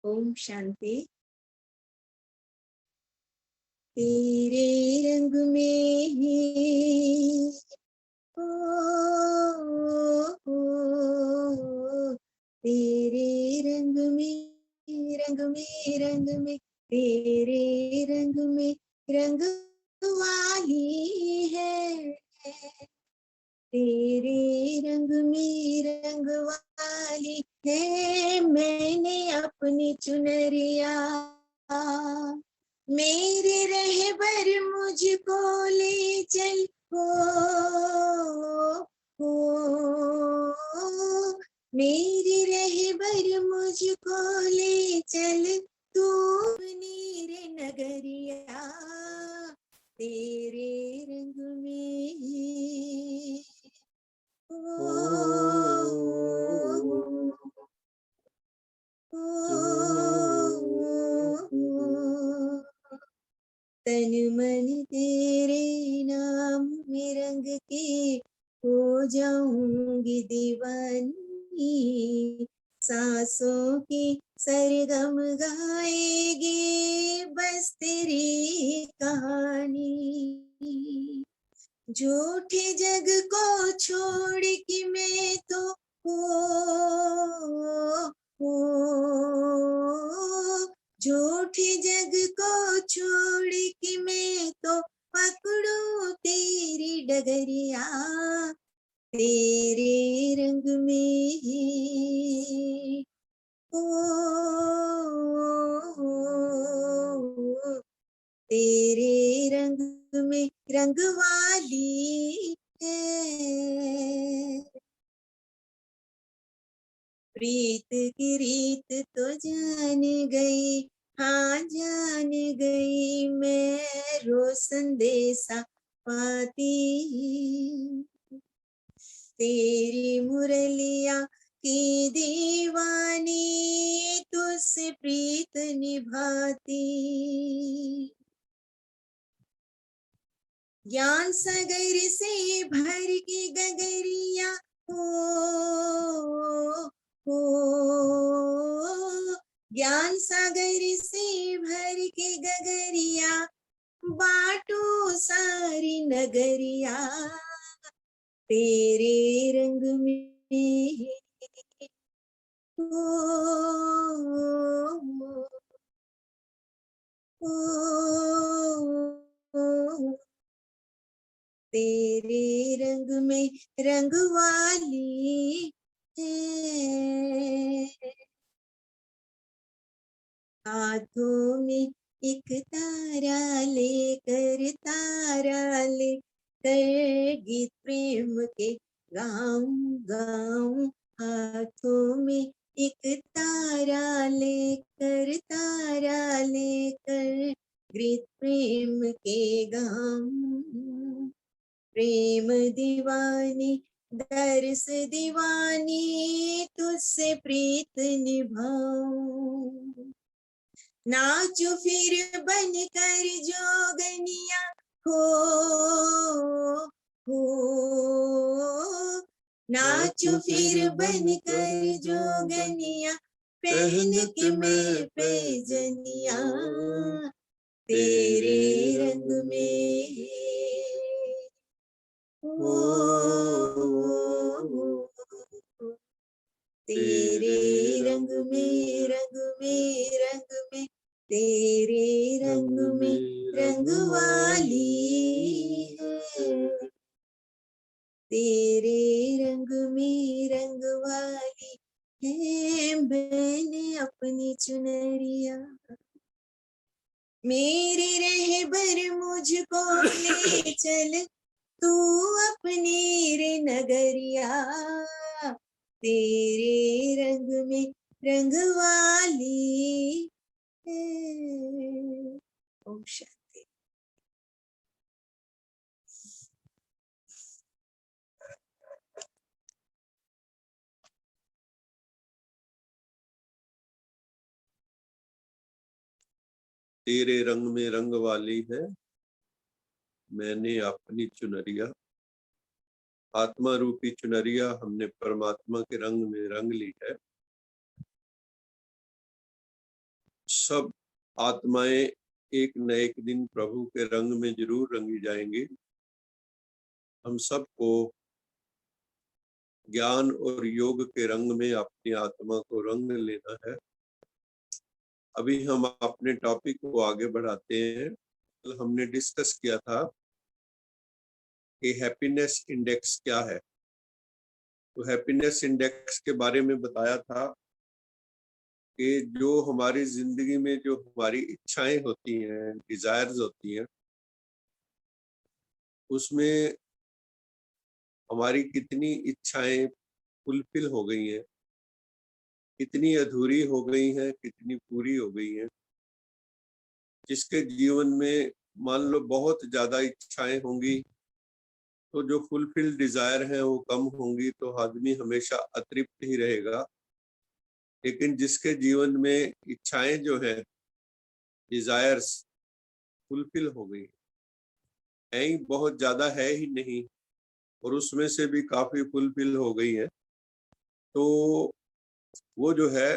ओम शांति। तेरे रंग में ही ओ, तेरे रंग में रंग में रंग में तेरे रंग में रंग वाली है, तेरे रंग में रंग वाली है। मैंने अपनी चुनरिया मेरे रहबर मुझको ले चल, हो मेरे रहबर मुझको ले चल, तू नीरे नगरिया तेरे रंग में ही। तन मन तेरे नाम में रंग के हो जाऊंगी दीवानी, सांसों की सरगम गाएगी बस तेरी कहानी। झूठे जग को छोड़ के मैं तो हो झूठे जग को छोड़ के मैं तो पकड़ू तेरी डगरिया तेरे रंग में ही। तेरे रंग में रंग वाली है। प्रीत की रीत तो जान गई, हाँ जान गई मैं रोज संदेशा पाती, तेरी मुरलिया की दीवानी तुझसे प्रीत निभाती। ज्ञान सागर से भर के गगरिया हो ज्ञान सागर से भर के गगरिया बाटो सारी नगरिया तेरे रंग में तेरे रंग में रंग वाली है। हाथों में एक तारा लेकर गीत प्रेम के गाऊं गाऊं। हाथों में एक तारा लेकर गीत प्रेम के गाऊं। प्रेम दीवानी दर्स दीवानी तुझसे प्रीत निभाऊं। नाचो फिर बन कर जोगनिया हो नाचो फिर बन कर जोगनिया पहन के मैं पैजनिया तेरे रंग में तेरे रंग में रंग में रंग में तेरे रंग में रंग वाली है। तेरे रंग में रंग वाली है। मैंने अपनी चुनरिया मेरे रहबर मुझको ले चल, तू अपनी रे नगरिया तेरे रंग में रंग वाली है। ओम शांति। तेरे रंग में रंग वाली है, मैंने अपनी चुनरिया। आत्मा रूपी चुनरिया हमने परमात्मा के रंग में रंग ली है। सब आत्माएं एक न एक दिन प्रभु के रंग में जरूर रंगी जाएंगी। हम सबको ज्ञान और योग के रंग में अपनी आत्मा को रंग लेना है। अभी हम अपने टॉपिक को आगे बढ़ाते हैं। तो हमने डिस्कस किया था कि हैप्पीनेस इंडेक्स क्या है। तो हैप्पीनेस इंडेक्स के बारे में बताया था कि जो हमारी जिंदगी में जो हमारी इच्छाएं होती हैं, डिजायर्स होती हैं, उसमें हमारी कितनी इच्छाएं फुलफिल हो गई हैं, कितनी अधूरी हो गई हैं, कितनी पूरी हो गई हैं। जिसके जीवन में मान लो बहुत ज्यादा इच्छाएं होंगी तो जो फुलफिल डिजायर है वो कम होंगी, तो आदमी हमेशा अतृप्त ही रहेगा। लेकिन जिसके जीवन में इच्छाएं जो है, डिजायर्स फुलफिल हो गई है ही, बहुत ज्यादा है ही नहीं और उसमें से भी काफी फुलफिल हो गई है, तो वो जो है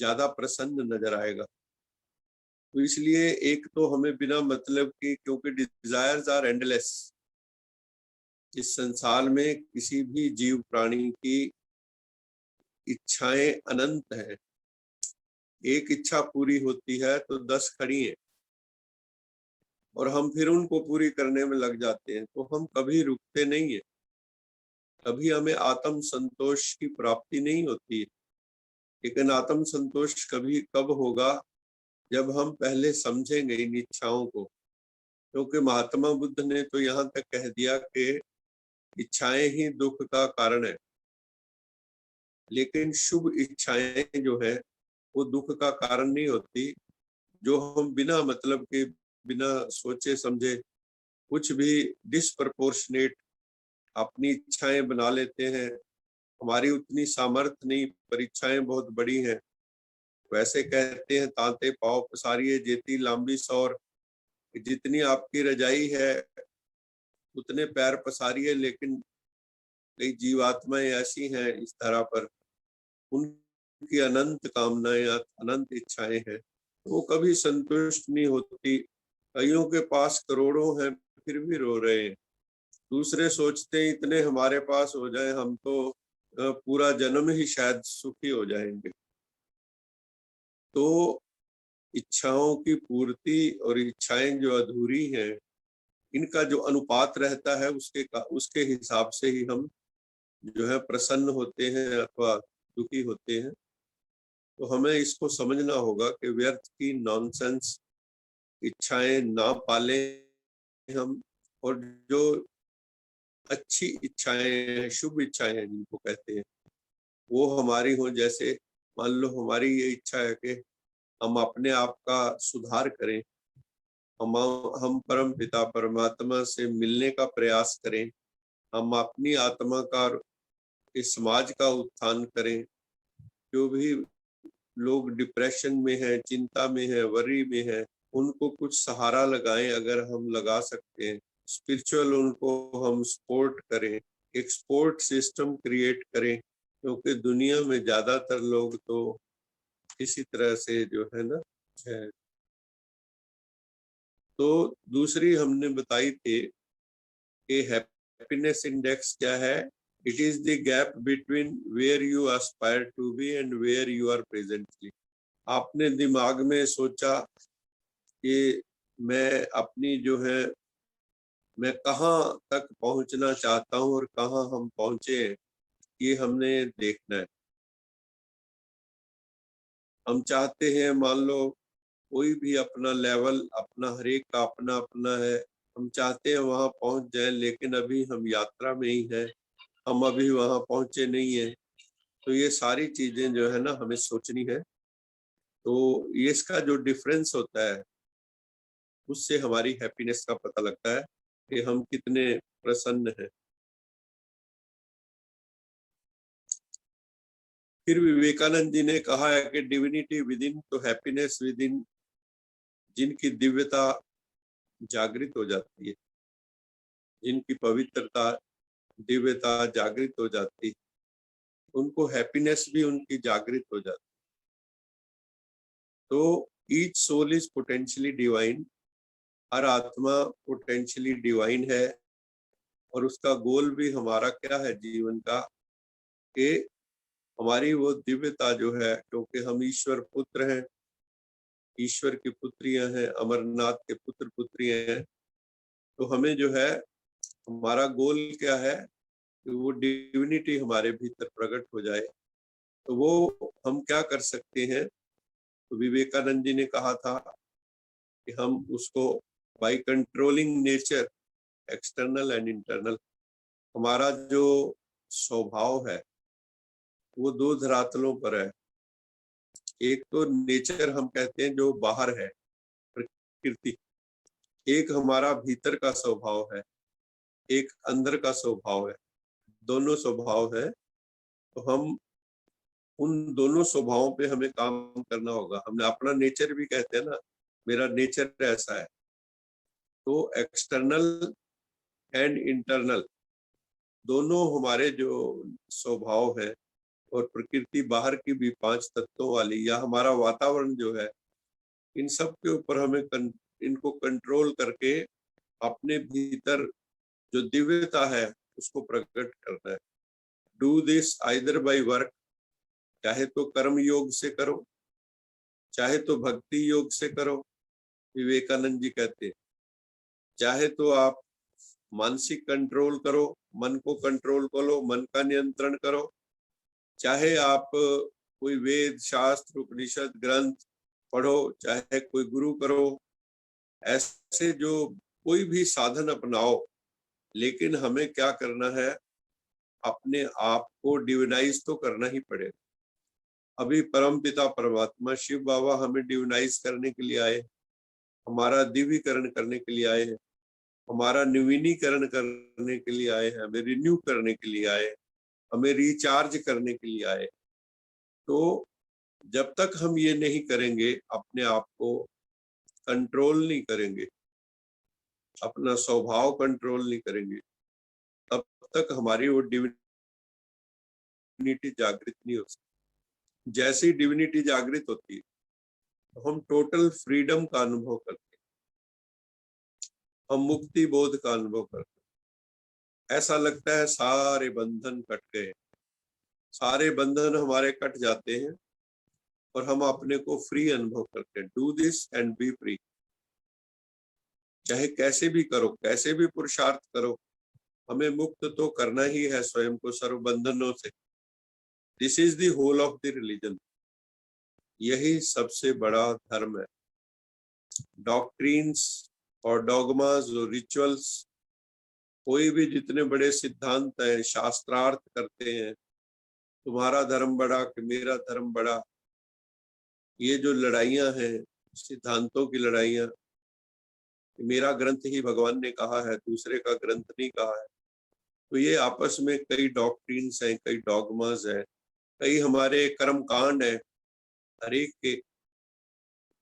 ज्यादा प्रसन्न नजर आएगा। तो इसलिए एक तो हमें बिना मतलब की, क्योंकि डिजायर्स आर एंडलेस, इस संसार में किसी भी जीव प्राणी की इच्छाएं अनंत है। एक इच्छा पूरी होती है तो 10 खड़ी है और हम फिर उनको पूरी करने में लग जाते हैं, तो हम कभी रुकते नहीं है, कभी हमें आत्म संतोष की प्राप्ति नहीं होती है। लेकिन आत्म संतोष कभी कब होगा, जब हम पहले समझेंगे इन इच्छाओं को। क्योंकि महात्मा बुद्ध ने तो यहाँ तक कह दिया कि इच्छाएं ही दुख का कारण है, लेकिन शुभ इच्छाएं जो है वो दुख का कारण नहीं होती। जो हम बिना मतलब के, बिना सोचे समझे कुछ भी डिसप्रपोर्शनेट अपनी इच्छाएं बना लेते हैं, हमारी उतनी सामर्थ्य नहीं पर इच्छाएं बहुत बड़ी हैं। वैसे कहते हैं तांते पाँव पसारिए जेती लंबी सौर, जितनी आपकी रजाई है उतने पैर पसारिए। लेकिन कई जीवात्माएं ऐसी हैं इस धरा पर, उनकी अनंत कामनाएं, अनंत इच्छाएं हैं, वो कभी संतुष्ट नहीं होती। कईयों के पास करोड़ों हैं फिर भी रो रहे हैं। दूसरे सोचते हैं इतने हमारे पास हो जाए हम तो पूरा जन्म ही शायद सुखी हो जाएंगे। तो इच्छाओं की पूर्ति और इच्छाएं जो अधूरी हैं, इनका जो अनुपात रहता है उसके हिसाब से ही हम जो है प्रसन्न होते हैं अथवा दुखी होते हैं। तो हमें इसको समझना होगा कि व्यर्थ की नॉनसेंस इच्छाएं ना पालें हम, और जो अच्छी इच्छाएं, शुभ इच्छाएं जिनको कहते हैं, वो हमारी हो। जैसे मान लो हमारी ये इच्छा है कि हम अपने आप का सुधार करें, हम परम पिता परमात्मा से मिलने का प्रयास करें, हम अपनी आत्मा का, इस समाज का उत्थान करें। जो भी लोग डिप्रेशन में है, चिंता में है, वरी में है, उनको कुछ सहारा लगाएं अगर हम लगा सकते हैं। स्पिरिचुअल उनको हम सपोर्ट करें, एक सपोर्ट सिस्टम क्रिएट करें, क्योंकि दुनिया में ज्यादातर लोग तो इसी तरह से जो है ना है। तो दूसरी हमने बताई थी कि हैप्पीनेस इंडेक्स क्या है। It is the gap between where you aspire to be and where you are presently. आपने दिमाग में सोचा कि मैं अपनी जो है, मैं कहाँ तक पहुंचना चाहता हूँ और कहाँ हम पहुंचे, ये हमने देखना है। हम चाहते हैं, मान लो कोई भी अपना लेवल, अपना हर एक का अपना अपना है, हम चाहते हैं वहां पहुंच जाए, लेकिन अभी हम यात्रा में ही हैं, हम अभी वहां पहुंचे नहीं है। तो ये सारी चीजें जो है ना हमें सोचनी है। तो ये इसका जो डिफरेंस होता है उससे हमारी हैप्पीनेस का पता लगता है कि हम कितने प्रसन्न हैं। फिर विवेकानंद जी ने कहा है कि डिविनिटी विद इन तो हैप्पीनेस विद इन। जिनकी दिव्यता जागृत हो जाती है, जिनकी पवित्रता, दिव्यता जागृत हो जाती है, उनको हैप्पीनेस भी उनकी जागृत हो जाती है। तो each soul is potentially divine, हर आत्मा पोटेंशियली डिवाइन है, और उसका गोल भी हमारा क्या है जीवन का, कि हमारी वो दिव्यता जो है, क्योंकि हम ईश्वर पुत्र हैं, ईश्वर की पुत्रियां हैं, अमरनाथ के पुत्र पुत्रियां हैं, तो हमें जो है हमारा गोल क्या है कि वो डिविनिटी हमारे भीतर प्रकट हो जाए। तो वो हम क्या कर सकते हैं, तो विवेकानंद जी ने कहा था कि हम उसको by controlling nature external and internal, हमारा जो स्वभाव है वो दो धरातलों पर है। एक तो नेचर हम कहते हैं जो बाहर है, प्रकृति, एक हमारा भीतर का स्वभाव है, एक अंदर का स्वभाव है, दोनों स्वभाव है। तो हम उन दोनों स्वभावों पे हमें काम करना होगा। हमने अपना नेचर भी कहते हैं ना, मेरा नेचर ऐसा है। तो एक्सटर्नल एंड इंटरनल दोनों हमारे जो स्वभाव है, और प्रकृति बाहर की भी 5 तत्वों वाली, या हमारा वातावरण जो है, इन सब के ऊपर हमें इनको कंट्रोल करके अपने भीतर जो दिव्यता है उसको प्रकट करना है। Do this either by work, चाहे तो कर्म योग से करो, चाहे तो भक्ति योग से करो, विवेकानंद जी कहते हैं, चाहे तो आप मानसिक कंट्रोल करो, मन को कंट्रोल करो, मन का नियंत्रण करो, चाहे आप कोई वेद शास्त्र उपनिषद ग्रंथ पढ़ो, चाहे कोई गुरु करो, ऐसे जो कोई भी साधन अपनाओ, लेकिन हमें क्या करना है, अपने आप को डिविनाइज तो करना ही पड़ेगा। अभी परम पिता परमात्मा शिव बाबा हमें डिविनाइज करने के लिए आए, हमारा दिव्यीकरण करने के लिए आए हैं, हमारा नवीनीकरण करने के लिए आए हैं, हमें रिन्यू करने के लिए आए, हमें रिचार्ज करने के लिए आए। तो जब तक हम ये नहीं करेंगे, अपने आप को कंट्रोल नहीं करेंगे, अपना स्वभाव कंट्रोल नहीं करेंगे, तब तक हमारी वो डिविनिटी जागृत नहीं हो सकती। जैसे ही डिविनिटी जागृत होती है तो हम टोटल फ्रीडम का अनुभव करते हैं, हम मुक्ति बोध का अनुभव करते हैं। ऐसा लगता है सारे बंधन कट गए, सारे बंधन हमारे कट जाते हैं, और हम अपने को फ्री अनुभव करते हैं। Do this and B free, चाहे कैसे भी करो, कैसे भी पुरुषार्थ करो, हमें मुक्त तो करना ही है स्वयं को सर्व बंधनों से। This is the whole of the religion, यही सबसे बड़ा धर्म है। डॉक्ट्रीन्स और डॉगमास और रिचुअल्स, कोई भी जितने बड़े सिद्धांत हैं, शास्त्रार्थ करते हैं, तुम्हारा धर्म बड़ा कि मेरा धर्म बड़ा, ये जो लड़ाइयां हैं, सिद्धांतों की लड़ाइयां, मेरा ग्रंथ ही भगवान ने कहा है, दूसरे का ग्रंथ नहीं कहा है, तो ये आपस में कई डॉक्ट्रीन्स हैं, कई डॉगमास हैं, कई हमारे कर्म कांड है, हर एक के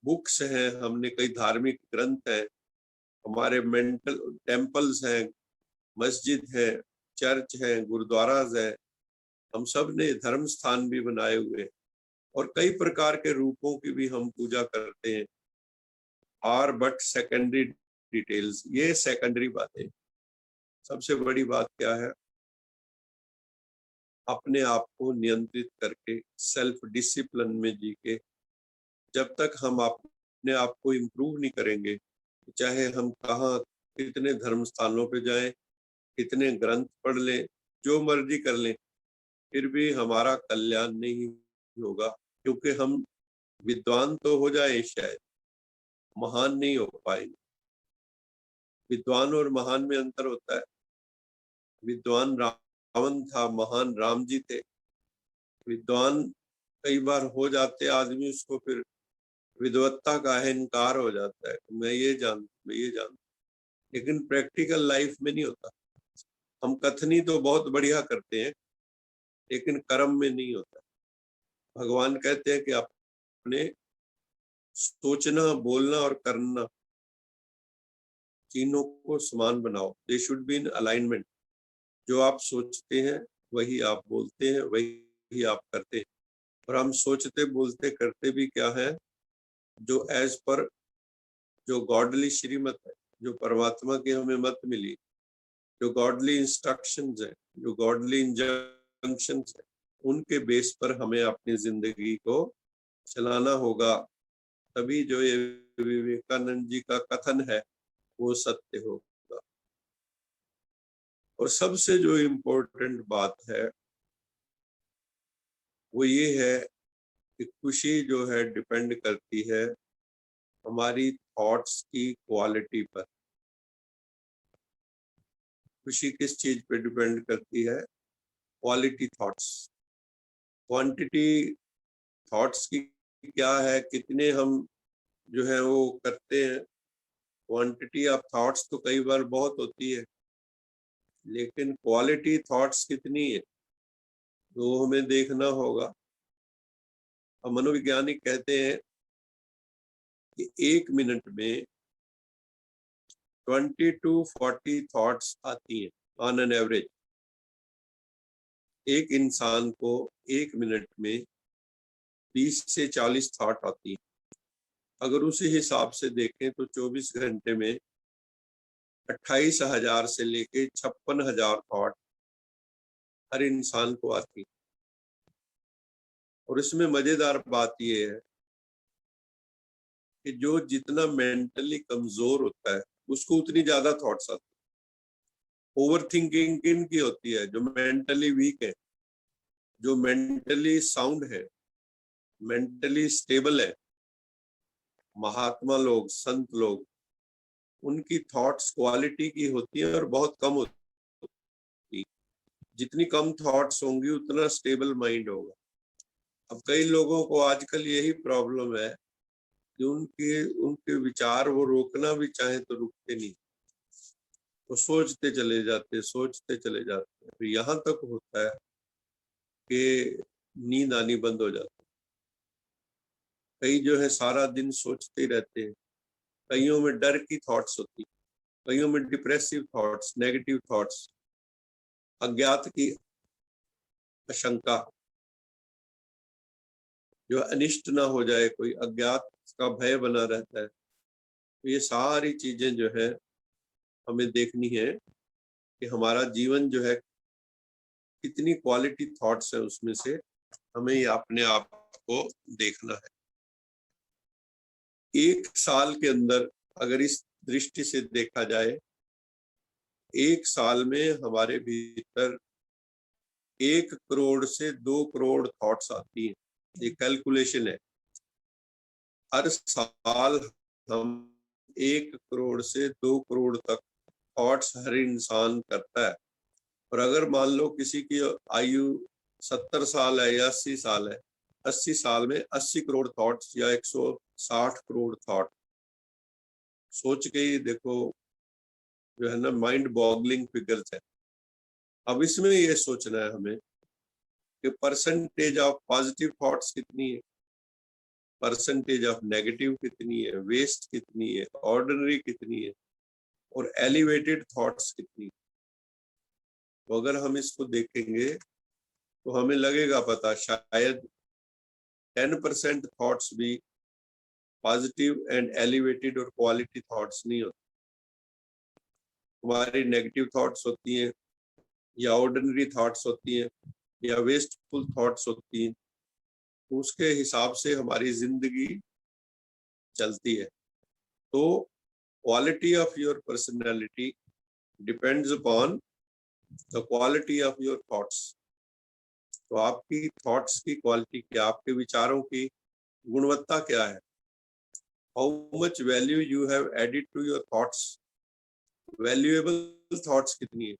बुक्स हैं, हमने कई धार्मिक ग्रंथ हैं, हमारे मेंटल टेम्पल्स हैं, मस्जिद है, चर्च है, गुरुद्वाराज है, हम सब ने धर्म स्थान भी बनाए हुए, और कई प्रकार के रूपों की भी हम पूजा करते हैं। आर बट सेकेंडरी डिटेल्स, ये सेकेंडरी बातें। सबसे बड़ी बात क्या है, अपने आप को नियंत्रित करके सेल्फ डिसिप्लिन में जी के, जब तक हम अपने आप को इम्प्रूव नहीं करेंगे, चाहे हम कहाँ कितने धर्म स्थानों पे जाएं, कितने ग्रंथ पढ़ लें, जो मर्जी कर लें, फिर भी हमारा कल्याण नहीं होगा, क्योंकि हम विद्वान तो हो जाए, शायद महान नहीं हो पाएंगे। विद्वान और महान में अंतर होता है। विद्वान रावण था, महान राम जी थे। विद्वान कई बार हो जाते आदमी, उसको फिर विद्वत्ता का अहंकार हो जाता है, मैं ये जानता, लेकिन प्रैक्टिकल लाइफ में नहीं होता। हम कथनी तो बहुत बढ़िया करते हैं, लेकिन कर्म में नहीं होता। भगवान कहते हैं कि अपने सोचना, बोलना और करना, तीनों को समान बनाओ। They should be in alignment. जो आप सोचते हैं वही आप बोलते हैं, वही आप करते हैं। और हम सोचते बोलते करते भी क्या है, जो एज पर जो गॉडली श्रीमत है, जो परमात्मा की हमें मत मिली, जो गॉडली इंस्ट्रक्शंस है, जो गॉडली इंजंक्शंस है, उनके बेस पर हमें अपनी जिंदगी को चलाना होगा। तभी जो ये विवेकानंद जी का कथन है वो सत्य होगा। और सबसे जो इम्पोर्टेंट बात है वो ये है कि खुशी जो है डिपेंड करती है हमारी थॉट्स की क्वालिटी पर। खुशी किस चीज पे डिपेंड करती है? Quality thoughts. क्वांटिटी थॉट्स की क्या है, कितने हम जो है वो करते हैं। क्वांटिटी ऑफ थॉट्स तो कई बार बहुत होती है, लेकिन क्वालिटी थॉट्स कितनी है वो हमें देखना होगा। और मनोवैज्ञानिक कहते हैं कि 1 मिनट में 20 to 40 थॉट्स आती हैं ऑन एन एवरेज। एक इंसान को 1 मिनट में 20 से 40 थॉट आती है। अगर उसी हिसाब से देखें तो 24 घंटे में 28,000 से लेके 56,000 थॉट हर इंसान को आती है। और इसमें मजेदार बात यह है कि जो जितना मेंटली कमजोर होता है उसको उतनी ज्यादा थॉट्स आती है। ओवर थिंकिंग किन की होती है? जो मेंटली वीक है। जो मेंटली साउंड है, मेंटली स्टेबल है, महात्मा लोग, संत लोग, उनकी थॉट्स क्वालिटी की होती है और बहुत कम होती है। जितनी कम थॉट्स होंगी उतना स्टेबल माइंड होगा। अब कई लोगों को आजकल यही प्रॉब्लम है कि उनके उनके विचार वो रोकना भी चाहे तो रुकते नहीं। वो सोचते चले जाते, सोचते चले जाते। तो यहाँ तक होता है कि नींद आनी बंद हो जाती है। कई जो है सारा दिन सोचते रहते हैं। कईयों में डर की थॉट्स होती, कईयों में डिप्रेसिव थॉट्स, नेगेटिव थॉट्स, अज्ञात की आशंका, जो अनिष्ट ना हो जाए, कोई अज्ञात का भय बना रहता है। तो ये सारी चीजें जो है हमें देखनी है कि हमारा जीवन जो है कितनी क्वालिटी थॉट्स है, उसमें से हमें ये अपने आप को देखना है। 1 साल के अंदर अगर इस दृष्टि से देखा जाए, 1 साल में हमारे भीतर 1 करोड़ से 2 करोड़ थॉट्स आती हैं। ये कैलकुलेशन है। हर साल हम 1 करोड़ से 2 करोड़ तक थॉट्स हर इंसान करता है। और अगर मान लो किसी की आयु 70 साल है या 80 साल है, 80 साल में 80 करोड़ थॉट्स या 160 करोड़ थॉट, सोच के ही देखो जो है ना, माइंड बॉगलिंग फिगर्स है। अब इसमें ये सोचना है हमें कि परसेंटेज ऑफ पॉजिटिव थॉट्स कितनी है, परसेंटेज ऑफ नेगेटिव कितनी है, वेस्ट कितनी है, ऑर्डिनरी कितनी है, और एलिवेटेड थॉट्स कितनी है। तो अगर हम इसको देखेंगे तो हमें लगेगा पता, शायद 10% थॉट्स भी पॉजिटिव एंड एलिवेटेड और क्वालिटी थॉट्स नहीं होते। हमारी नेगेटिव थॉट्स होती हैं, या ऑर्डिनरी थॉट्स होती हैं, या वेस्टफुल थॉट्स होती हैं। तो उसके हिसाब से हमारी जिंदगी चलती है। तो quality of your personality depends upon the quality of your thoughts. तो आपकी थॉट्स की क्वालिटी क्या, आपके विचारों की गुणवत्ता क्या है? How much value you have added to your thoughts. Valuable thoughts कितनी है,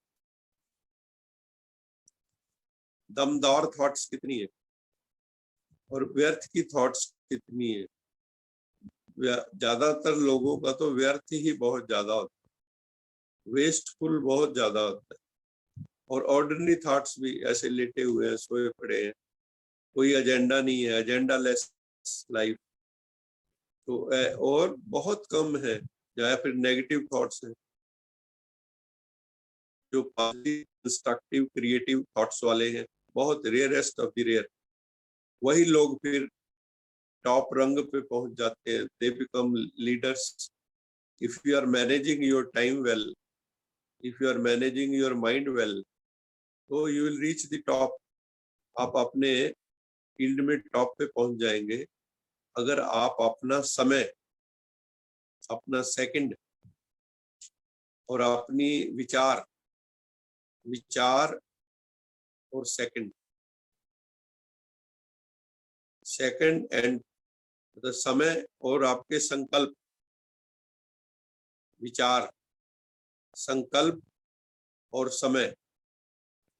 दमदार थॉट्स कितनी है, और व्यर्थ की थॉट्स कितनी है। ज्यादातर लोगों का तो व्यर्थ ही बहुत ज्यादा होता है, वेस्टफुल बहुत ज्यादा होता है। और ऑर्डिनरी थॉट्स भी ऐसे लेटे हुए हैं, सोए पड़े हैं, कोई एजेंडा नहीं है, एजेंडा लेस लाइफ। तो और बहुत कम है, या फिर नेगेटिव थॉट्स हैं, जो कंस्ट्रक्टिव क्रिएटिव थॉट्स वाले हैं, बहुत रेयरेस्ट ऑफ द रेयर। वही लोग फिर टॉप रंग पे पहुंच जाते हैं, they become leaders. If you are managing your time well, if you are managing your mind well, तो you will reach the top. आप अपने फील्ड में टॉप पे पहुंच जाएंगे अगर आप अपना समय, अपना सेकंड और अपनी विचार और सेकंड एंड मतलब समय और आपके संकल्प, विचार, संकल्प और समय,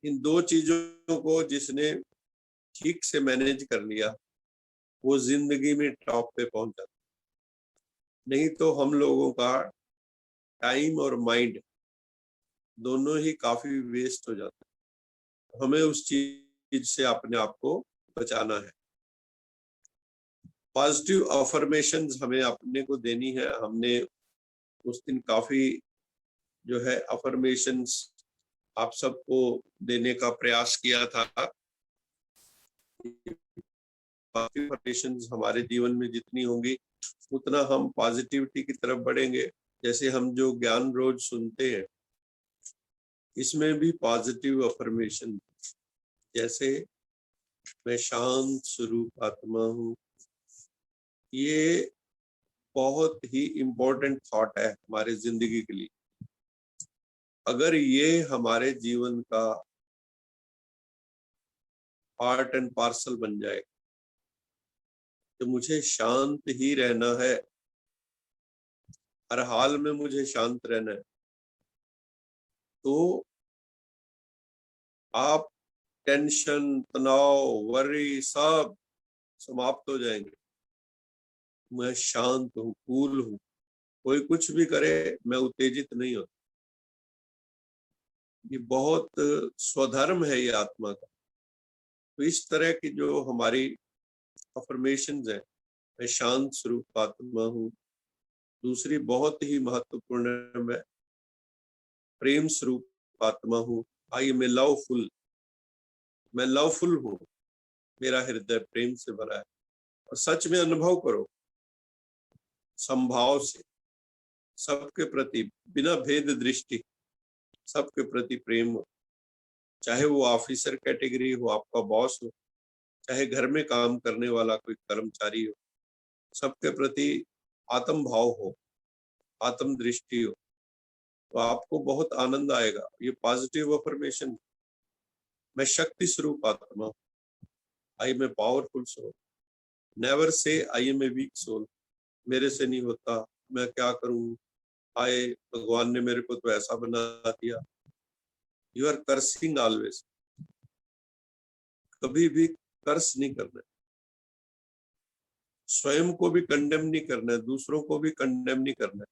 इन दो चीजों को जिसने ठीक से मैनेज कर लिया वो जिंदगी में टॉप पे पहुंच जाता। नहीं तो हम लोगों का टाइम और माइंड दोनों ही काफी वेस्ट हो जाता है। हमें उस चीज से अपने आप को बचाना है। पॉजिटिव अफर्मेशंस हमें अपने को देनी है। हमने उस दिन काफी जो है अफर्मेशंस आप सबको देने का प्रयास किया था। अफर्मेशंस हमारे जीवन में जितनी होंगी उतना हम पॉजिटिविटी की तरफ बढ़ेंगे। जैसे हम जो ज्ञान रोज सुनते हैं इसमें भी पॉजिटिव अफर्मेशन, जैसे मैं शांत स्वरूप आत्मा हूँ, ये बहुत ही इम्पोर्टेंट थॉट है हमारे जिंदगी के लिए। अगर ये हमारे जीवन का पार्ट एंड पार्सल बन जाए तो मुझे शांत ही रहना है, हर हाल में मुझे शांत रहना है, तो आप टेंशन, तनाव, वरी सब समाप्त हो जाएंगे। मैं शांत हूँ, कूल हूँ, कोई कुछ भी करे मैं उत्तेजित नहीं होता। ये बहुत स्वधर्म है ये आत्मा का। तो इस तरह की जो हमारी अफर्मेशंस है, मैं शांत स्वरूप आत्मा हूँ। दूसरी बहुत ही महत्वपूर्ण है, मैं प्रेम स्वरूप आत्मा हूँ। आई एम लवफुल, मैं लवफुल हूँ, मेरा हृदय प्रेम से भरा है। और सच में अनुभव करो, संभाव से सबके प्रति बिना भेद दृष्टि सबके प्रति प्रेम हो। चाहे वो ऑफिसर कैटेगरी हो, आपका बॉस हो, चाहे घर में काम करने वाला कोई कर्मचारी हो, सबके प्रति आत्म भाव हो, आत्म दृष्टि हो, तो आपको बहुत आनंद आएगा। ये पॉजिटिव अफर्मेशन। मैं शक्ति स्वरूप आत्मा हूँ, I am a powerful soul. Never say I am a weak soul, मेरे से नहीं होता, मैं क्या करूं, आए भगवान ने मेरे को तो ऐसा बना दिया। यू आर कर्सिंग ऑलवेज, कभी भी कर्स नहीं करना है। स्वयं को भी कंडेम नहीं करना है, दूसरों को भी कंडेम नहीं करना है।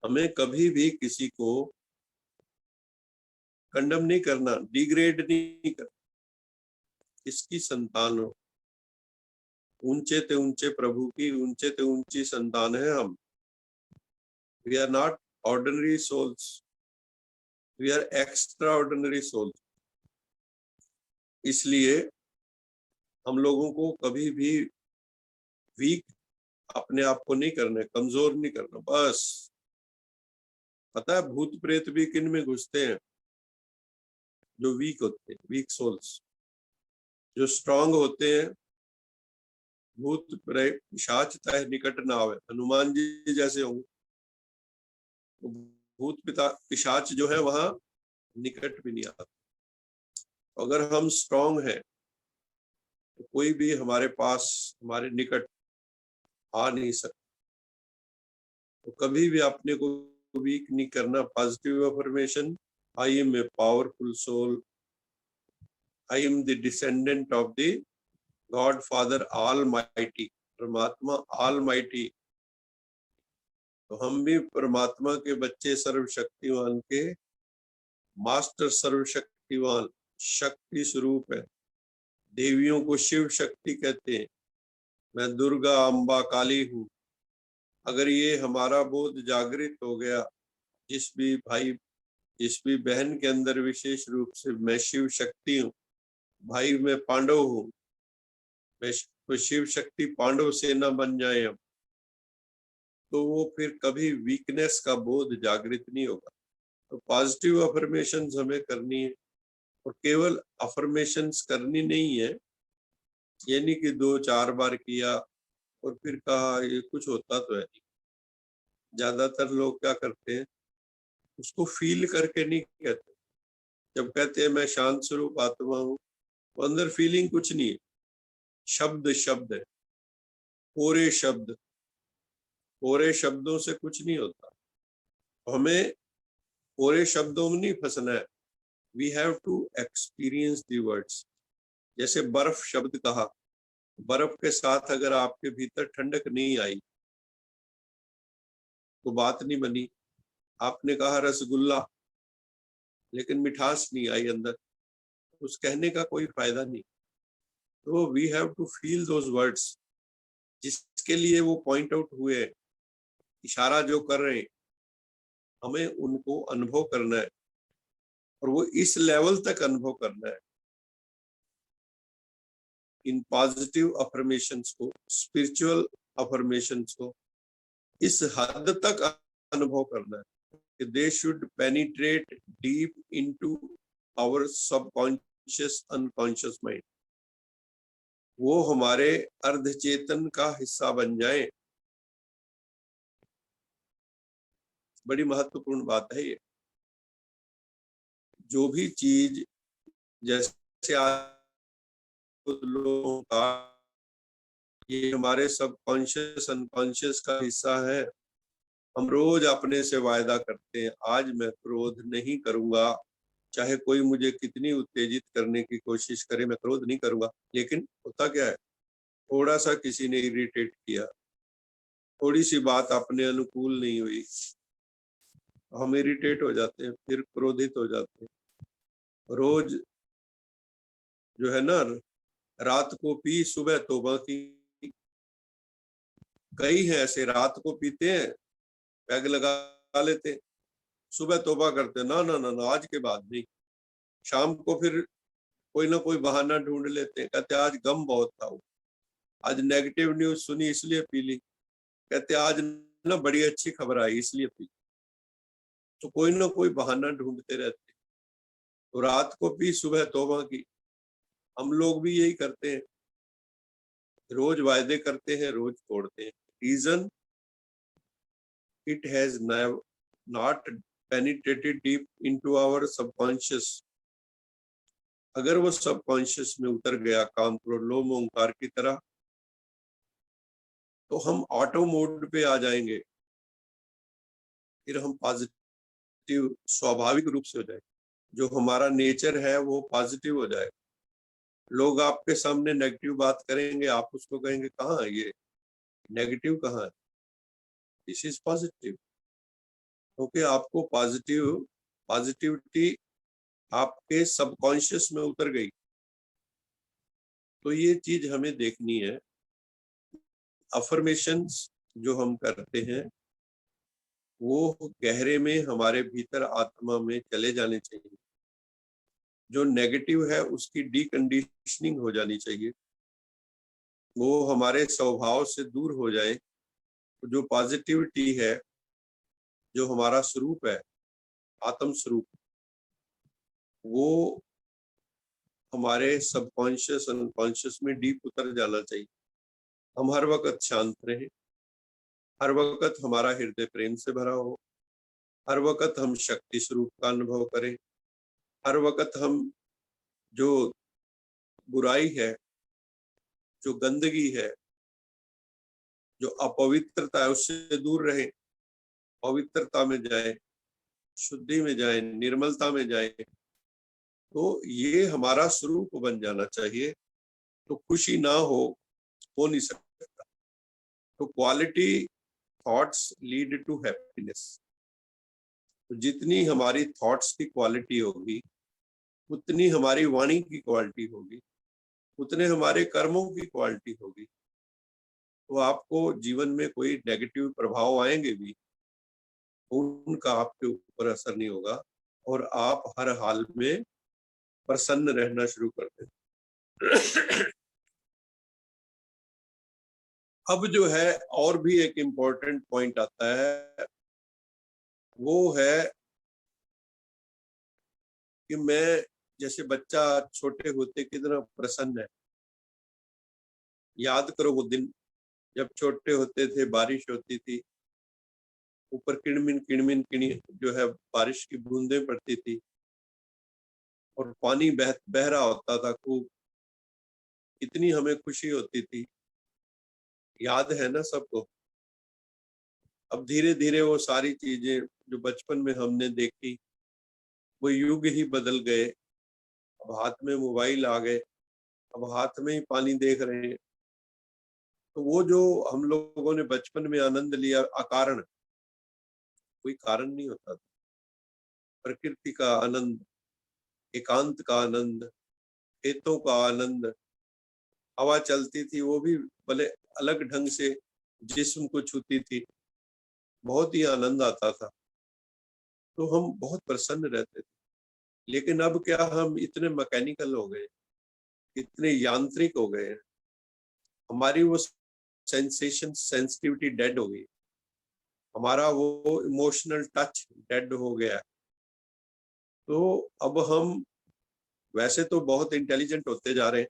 हमें कभी भी किसी को कंडेम नहीं करना, डिग्रेड नहीं करना। किसकी संतान हो, ऊंचे ते ऊंचे प्रभु की ऊंचे ते ऊंची संतान है हम। We are not ordinary souls, we are extraordinary souls. इसलिए हम लोगों को कभी भी वीक अपने आप को नहीं करना, कमजोर नहीं करना। बस पता है भूत प्रेत भी किन में घुसते हैं? जो वीक होते हैं, वीक सोल्स। जो स्ट्रांग होते हैं, भूत प्रेत पिशाच चाहे निकट ना आवे, हनुमान जी जैसे होंगे, तो भूत पिशाच जो है वहां निकट भी नहीं आता। अगर हम स्ट्रांग हैं तो कोई भी हमारे पास, हमारे निकट आ नहीं सकता। तो कभी भी अपने को वीक नहीं करना। Positive affirmation, I am a powerful soul, I am the descendant of the God father almighty, परमात्मा ऑल माइटी। तो हम भी परमात्मा के बच्चे, सर्वशक्तिवान के मास्टर, सर्वशक्तिवान शक्ति स्वरूप है। देवियों को शिव शक्ति कहते हैं। मैं दुर्गा, अम्बा, काली हूँ। अगर ये हमारा बोध जागृत हो गया, जिस भी भाई, जिस भी बहन के अंदर विशेष रूप से मैं शिव शक्ति हूँ, भाई मैं पांडव हूँ, मैं तो शिव शक्ति पांडव सेना बन जाए हम, तो वो फिर कभी वीकनेस का बोध जागृत नहीं होगा। तो पॉजिटिव अफर्मेशंस हमें करनी है, और केवल अफर्मेशंस करनी नहीं है, यानी कि 2-4 बार किया और फिर कहा ये कुछ होता तो है नहीं। ज्यादातर लोग क्या करते हैं, उसको फील करके नहीं कहते। जब कहते हैं मैं शांत स्वरूप आत्मा हूँ, तो अंदर फीलिंग कुछ नहीं है, शब्द शब्द है, पूरे शब्द, पूरे शब्दों से कुछ नहीं होता। हमें पूरे शब्दों में नहीं फंसना है, we have to experience the words. जैसे बर्फ शब्द कहा, बर्फ के साथ अगर आपके भीतर ठंडक नहीं आई तो बात नहीं बनी। आपने कहा रसगुल्ला, लेकिन मिठास नहीं आई अंदर, उस कहने का कोई फायदा नहीं। तो we have to feel those words, जिसके लिए वो पॉइंट आउट हुए, इशारा जो कर रहे हैं, हमें उनको अनुभव करना है, और वो इस लेवल तक अनुभव करना है। इन पॉजिटिव अफर्मेशंस को, स्पिरिचुअल अफर्मेशंस को इस हद तक अनुभव करना है कि they should penetrate deep into our subconscious unconscious mind, वो हमारे अर्धचेतन का हिस्सा बन जाए। बड़ी महत्वपूर्ण बात है ये। जो भी चीज, जैसे आज लोगों का ये हमारे सबकॉन्शियस अनकॉन्शियस का हिस्सा है, हम रोज अपने से वायदा करते हैं आज मैं क्रोध नहीं करूंगा, चाहे कोई मुझे कितनी उत्तेजित करने की कोशिश करे, मैं क्रोध नहीं करूंगा। लेकिन होता क्या है, थोड़ा सा किसी ने इरिटेट किया, थोड़ी सी बात अपने अनुकूल नहीं हुई, हम इरिटेट हो जाते हैं, फिर क्रोधित हो जाते हैं। रोज जो है ना, रात को पी सुबह तौबा की। कई हैं ऐसे, रात को पीते हैं, पैग लगा लेते हैं, सुबह तौबा करते हैं, ना ना ना ना आज के बाद नहीं। शाम को फिर कोई ना कोई बहाना ढूंढ लेते हैं, कहते आज गम बहुत था, आज नेगेटिव न्यूज सुनी इसलिए पी ली, कहते आज ना बड़ी अच्छी खबर आई इसलिए पी। तो कोई ना कोई बहाना ढूंढते रहते हैं। तो रात को पी सुबह तौबा की। हम लोग भी यही करते हैं, रोज वायदे करते हैं, रोज तोड़ते हैं। Reason, it has not penetrated deep into our subconscious। अगर वो सबकॉन्शियस में उतर गया काम क्रोध लोभ ओंकार की तरह, तो हम ऑटो मोड पे आ जाएंगे, फिर हम पॉजिटिव स्वाभाविक रूप से हो जाएंगे। जो हमारा नेचर है वो पॉजिटिव हो जाएगा। लोग आपके सामने नेगेटिव बात करेंगे, आप उसको कहेंगे कहाँ है ये नेगेटिव, कहाँ है, दिस इज पॉजिटिव। क्योंकि आपको पॉजिटिविटी आपके सबकॉन्शियस में उतर गई। तो ये चीज हमें देखनी है। अफर्मेशंस जो हम करते हैं वो गहरे में हमारे भीतर आत्मा में चले जाने चाहिए। जो नेगेटिव है उसकी डीकंडीशनिंग हो जानी चाहिए, वो हमारे स्वभाव से दूर हो जाए। तो जो पॉजिटिविटी है, जो हमारा स्वरूप है, आत्म स्वरूप, वो हमारे सबकॉन्शियस अनकॉन्शियस में डीप उतर जाना चाहिए। हम हर वक्त शांत रहें, हर वक्त हमारा हृदय प्रेम से भरा हो, हर वक्त हम शक्ति स्वरूप का अनुभव करें, हर वक्त हम जो बुराई है, जो गंदगी है, जो अपवित्रता है उससे दूर रहें, पवित्रता में जाए, शुद्धि में जाए, निर्मलता में जाए। तो ये हमारा स्वरूप बन जाना चाहिए। तो खुशी ना हो नहीं सकता। तो quality thoughts lead to happiness. तो जितनी हमारी थॉट्स की क्वालिटी होगी, उतनी हमारी वाणी की क्वालिटी होगी, उतने हमारे कर्मों की क्वालिटी होगी। तो आपको जीवन में कोई नेगेटिव प्रभाव आएंगे भी, उनका आपके ऊपर असर नहीं होगा, और आप हर हाल में प्रसन्न रहना शुरू कर दें। अब जो है और भी एक इम्पोर्टेंट पॉइंट आता है, वो है कि मैं जैसे बच्चा छोटे होते कितना प्रसन्न है। याद करो वो दिन जब छोटे होते थे, बारिश होती थी, ऊपर किणमिन किणमिन किणी जो है बारिश की बूंदें पड़ती थी और पानी बह रहा होता था खूब, इतनी हमें खुशी होती थी। याद है ना सबको। अब धीरे धीरे वो सारी चीजें जो बचपन में हमने देखी, वो युग ही बदल गए। अब हाथ में मोबाइल आ गए, अब हाथ में ही पानी देख रहे हैं। तो वो जो हम लोगों ने बचपन में आनंद लिया अकारण, कोई कारण नहीं होता था, प्रकृति का आनंद, एकांत का आनंद, खेतों का आनंद, हवा चलती थी वो भी भले अलग ढंग से जिस्म को छूती थी, बहुत ही आनंद आता था। तो हम बहुत प्रसन्न रहते थे। लेकिन अब क्या, हम इतने मैकेनिकल हो गए, इतने यांत्रिक हो गए, हमारी वो सेंसेशन सेंसिटिविटी डेड हो गई, हमारा वो इमोशनल टच डेड हो गया। तो अब हम वैसे तो बहुत इंटेलिजेंट होते जा रहे हैं,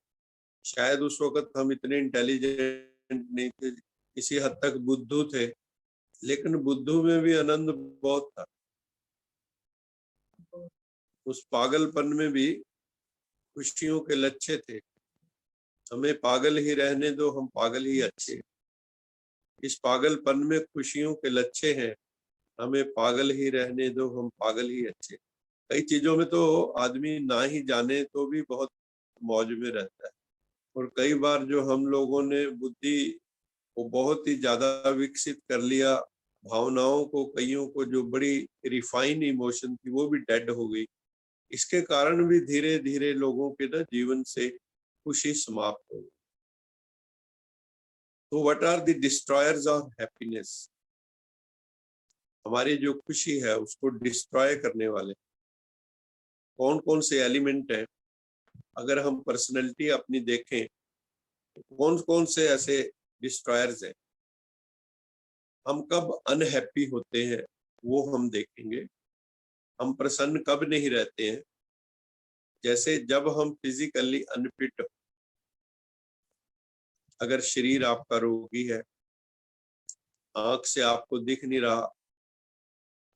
शायद उस वक्त हम इतने इंटेलिजेंट नहीं थे, किसी हद तक बुद्धू थे, लेकिन बुद्धू में भी आनंद बहुत था। उस पागलपन में भी खुशियों के लच्छे थे। हमें पागल ही रहने दो, हम पागल ही अच्छे। इस पागलपन में खुशियों के लच्छे हैं, हमें पागल ही रहने दो, हम पागल ही अच्छे। कई चीजों में तो आदमी ना ही जाने तो भी बहुत मौज में रहता है। और कई बार जो हम लोगों ने बुद्धि को बहुत ही ज्यादा विकसित कर लिया, भावनाओं को, कईयों को जो बड़ी रिफाइन इमोशन थी वो भी डेड हो गई। इसके कारण भी धीरे धीरे लोगों के ना जीवन से खुशी समाप्त हो गई। तो what are the destroyers of happiness? हमारी जो खुशी है उसको डिस्ट्रॉय करने वाले कौन कौन से एलिमेंट हैं? अगर हम पर्सनैलिटी अपनी देखें तो कौन कौन से ऐसे डिस्ट्रॉयर्स हैं? हम कब अनहैप्पी होते हैं वो हम देखेंगे। हम प्रसन्न कब नहीं रहते हैं? जैसे जब हम फिजिकली अनफिट, अगर शरीर आपका रोगी है, आंख से आपको दिख नहीं रहा।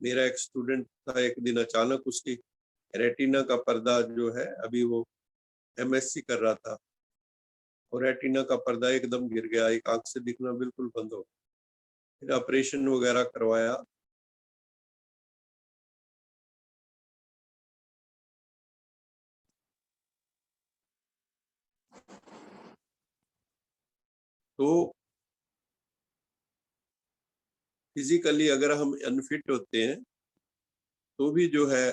मेरा एक स्टूडेंट था, एक दिन अचानक उसकी रेटिना का पर्दा जो है, अभी वो एमएससी कर रहा था, और रेटिना का पर्दा एकदम गिर गया, एक आंख से दिखना बिल्कुल बंद हो गया। फिर ऑपरेशन वगैरह करवाया। तो फिजिकली अगर हम अनफिट होते हैं तो भी जो है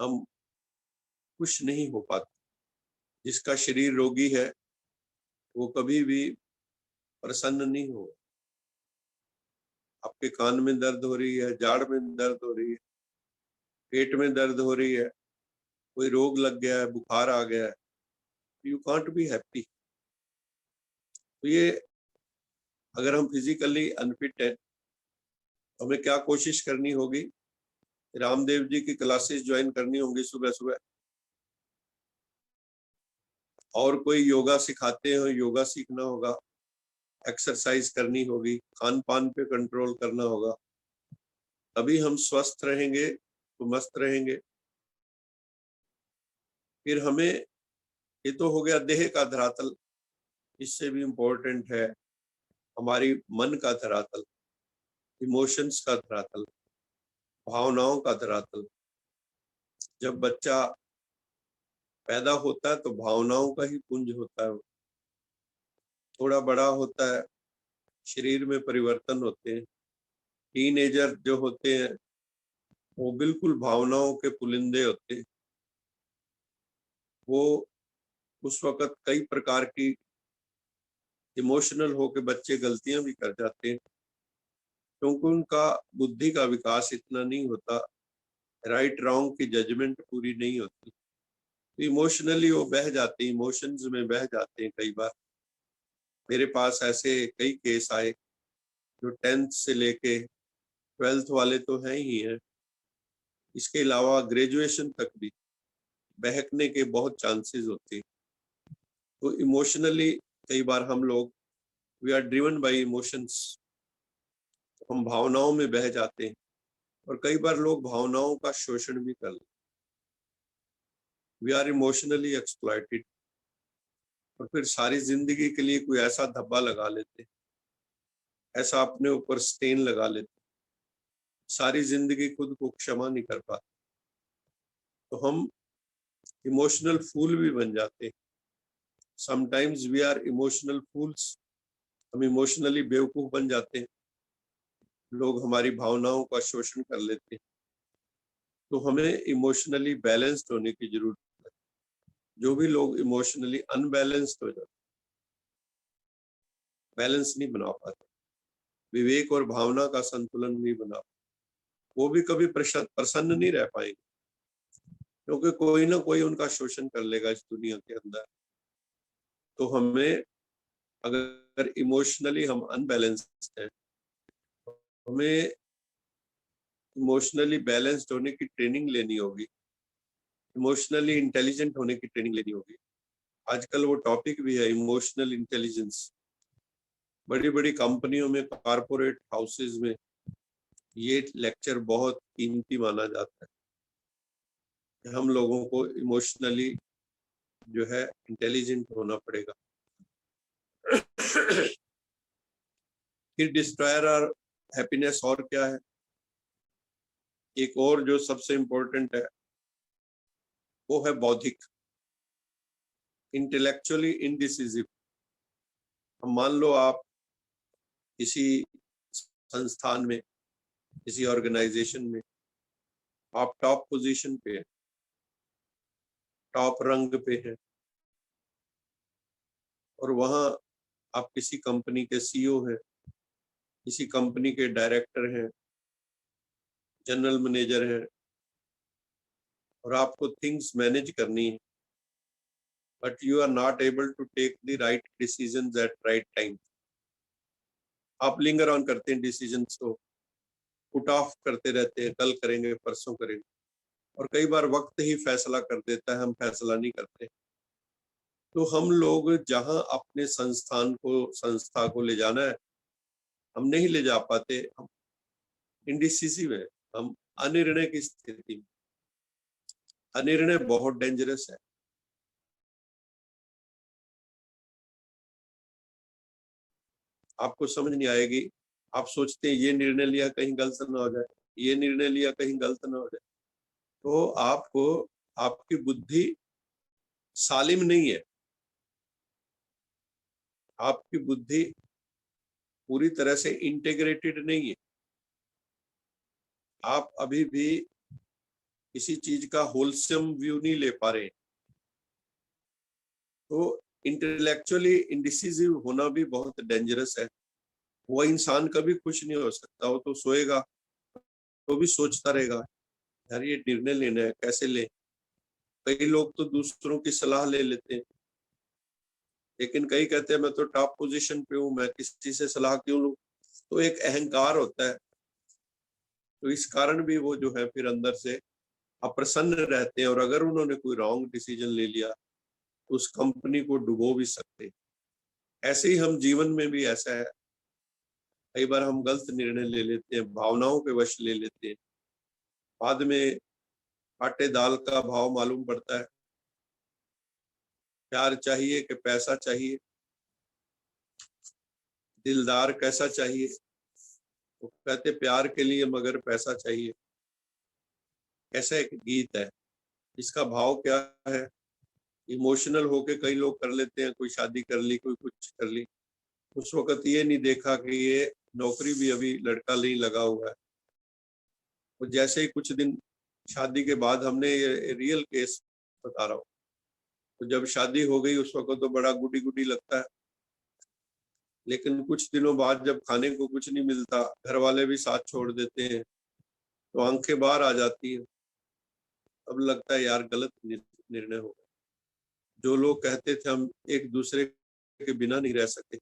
हम खुश नहीं हो पाते। जिसका शरीर रोगी है वो कभी भी प्रसन्न नहीं हो। आपके कान में दर्द हो रही है, जाड़ में दर्द हो रही है, पेट में दर्द हो रही है, कोई रोग लग गया है, बुखार आ गया है, यू कांट बी हैप्पी। तो ये अगर हम फिजिकली अनफिट है तो हमें क्या कोशिश करनी होगी? रामदेव जी की क्लासेस ज्वाइन करनी होंगी सुबह सुबह, और कोई योगा सिखाते हो योगा सीखना होगा, एक्सरसाइज करनी होगी, खान पान पे कंट्रोल करना होगा। तभी हम स्वस्थ रहेंगे तो मस्त रहेंगे। फिर हमें, ये तो हो गया देह का धरातल, इससे भी इम्पोर्टेंट है हमारी मन का धरातल, इमोशंस का धरातल, भावनाओं का धरातल। जब बच्चा पैदा होता है तो भावनाओं का ही पुंज होता है। थोड़ा बड़ा होता है, शरीर में परिवर्तन होते हैं। टीनेजर जो होते हैं वो बिल्कुल भावनाओं के पुलिंदे होते हैं। वो उस वक्त कई प्रकार की इमोशनल होके बच्चे गलतियां भी कर जाते हैं, क्योंकि उनका बुद्धि का विकास इतना नहीं होता, राइट रॉन्ग की जजमेंट पूरी नहीं होती। तो इमोशनली वो बह जाते हैं, इमोशंस में बह जाते हैं कई बार। मेरे पास ऐसे कई केस आए जो 10th से लेके 12th वाले तो हैं ही हैं, इसके अलावा ग्रेजुएशन तक भी बहकने के बहुत चांसेस होते हैं। तो इमोशनली कई बार हम लोग we are driven by emotions, हम भावनाओं में बह जाते हैं और कई बार लोग भावनाओं का शोषण भी कर लेते। वी आर इमोशनली एक्सप्लॉइटेड और फिर सारी जिंदगी के लिए कोई ऐसा धब्बा लगा लेते, ऐसा अपने ऊपर स्टेन लगा लेते, सारी जिंदगी खुद को क्षमा नहीं कर पाते, तो हम इमोशनल फूल भी बन जाते हैं। Sometimes we are emotional fools, हम इमोशनली बेवकूफ बन जाते हैं, लोग हमारी भावनाओं का शोषण कर लेते हैं। तो हमें इमोशनली बैलेंस्ड होने की जरूरत है। जो भी लोग इमोशनली अनबैलेंस्ड हो जाते, बैलेंस नहीं बना पाते, विवेक और भावना का संतुलन नहीं बना पाते, वो भी कभी प्रसन्न नहीं रह पाएंगे, क्योंकि कोई ना कोई उनका शोषण कर लेगा इस दुनिया के अंदर। तो हमें अगर इमोशनली हम अनबैलेंस्ड हैं, हमें इमोशनली बैलेंस्ड होने की ट्रेनिंग लेनी होगी, इमोशनली इंटेलिजेंट होने की ट्रेनिंग लेनी होगी। आजकल वो टॉपिक भी है इमोशनल इंटेलिजेंस। बड़ी बड़ी कंपनियों में, कारपोरेट हाउसेस में ये लेक्चर बहुत कीमती माना जाता है। हम लोगों को इमोशनली जो है इंटेलिजेंट होना पड़ेगा। फिर डिस्ट्रॉयर और हैप्पीनेस और क्या है? एक और जो सबसे इम्पोर्टेंट है वो है बौद्धिक, इंटेलेक्चुअली इनडिसिजिव। हम मान लो आप किसी संस्थान में, किसी ऑर्गेनाइजेशन में आप टॉप पोजीशन पे हैं, टॉप रंग पे हैं, और वहां आप किसी कंपनी के सीईओ हैं, किसी कंपनी के डायरेक्टर हैं, जनरल मैनेजर हैं, और आपको थिंग्स मैनेज करनी है, but you are not able to take the right decisions at right time. आप लिंगर ऑन करते हैं डिसीजंस को, पुट ऑफ करते रहते हैं, कल करेंगे, परसों करेंगे, और कई बार वक्त ही फैसला कर देता है, हम फैसला नहीं करते। तो हम लोग जहां अपने संस्था को ले जाना है, हम नहीं ले जा पाते, हम इंडिसिसिव है, हम अनिर्णय की स्थिति में। अनिर्णय बहुत डेंजरस है। आपको समझ नहीं आएगी, आप सोचते हैं ये निर्णय लिया कहीं गलत ना हो जाए, ये निर्णय लिया कहीं गलत ना हो जाए, तो आपको, आपकी बुद्धि सालिम नहीं है, आपकी बुद्धि पूरी तरह से इंटीग्रेटेड नहीं है, आप अभी भी किसी चीज का होलसम व्यू नहीं ले पा रहे। तो इंटेलेक्चुअली इंडिसिजिव होना भी बहुत डेंजरस है। वो इंसान कभी खुश नहीं हो सकता, वो तो सोएगा तो भी सोचता रहेगा, यार ये निर्णय लेना है, कैसे ले। कई लोग तो दूसरों की सलाह ले लेते हैं, लेकिन कई कहते हैं मैं तो टॉप पोजीशन पे हूँ, मैं किसी से सलाह क्यों लूं। तो एक अहंकार होता है, तो इस कारण भी वो जो है फिर अंदर से अप्रसन्न रहते हैं, और अगर उन्होंने कोई रॉन्ग डिसीजन ले लिया तो उस कंपनी को डुबो भी सकते हैं। ऐसे ही हम जीवन में भी ऐसा है, कई बार हम गलत निर्णय ले लेते हैं, भावनाओं पे वश ले लेते हैं, बाद में आटे दाल का भाव मालूम पड़ता है। प्यार चाहिए कि पैसा चाहिए, दिलदार कैसा चाहिए, तो कहते प्यार के लिए मगर पैसा चाहिए। ऐसा एक गीत है, इसका भाव क्या है? इमोशनल होके कई लोग कर लेते हैं, कोई शादी कर ली, कोई कुछ कर ली, उस वक्त ये नहीं देखा कि ये नौकरी भी अभी लड़का नहीं लगा हुआ है। और जैसे ही कुछ दिन शादी के बाद, हमने ये रियल केस बता रहा हूँ, तो जब शादी हो गई उस वक्त तो बड़ा गुडी गुडी लगता है, लेकिन कुछ दिनों बाद जब खाने को कुछ नहीं मिलता, घर वाले भी साथ छोड़ देते हैं, तो आंखें बाहर आ जाती हैं। अब लगता है यार गलत निर्णय हो गया। जो लोग कहते थे हम एक दूसरे के बिना नहीं रह सकते,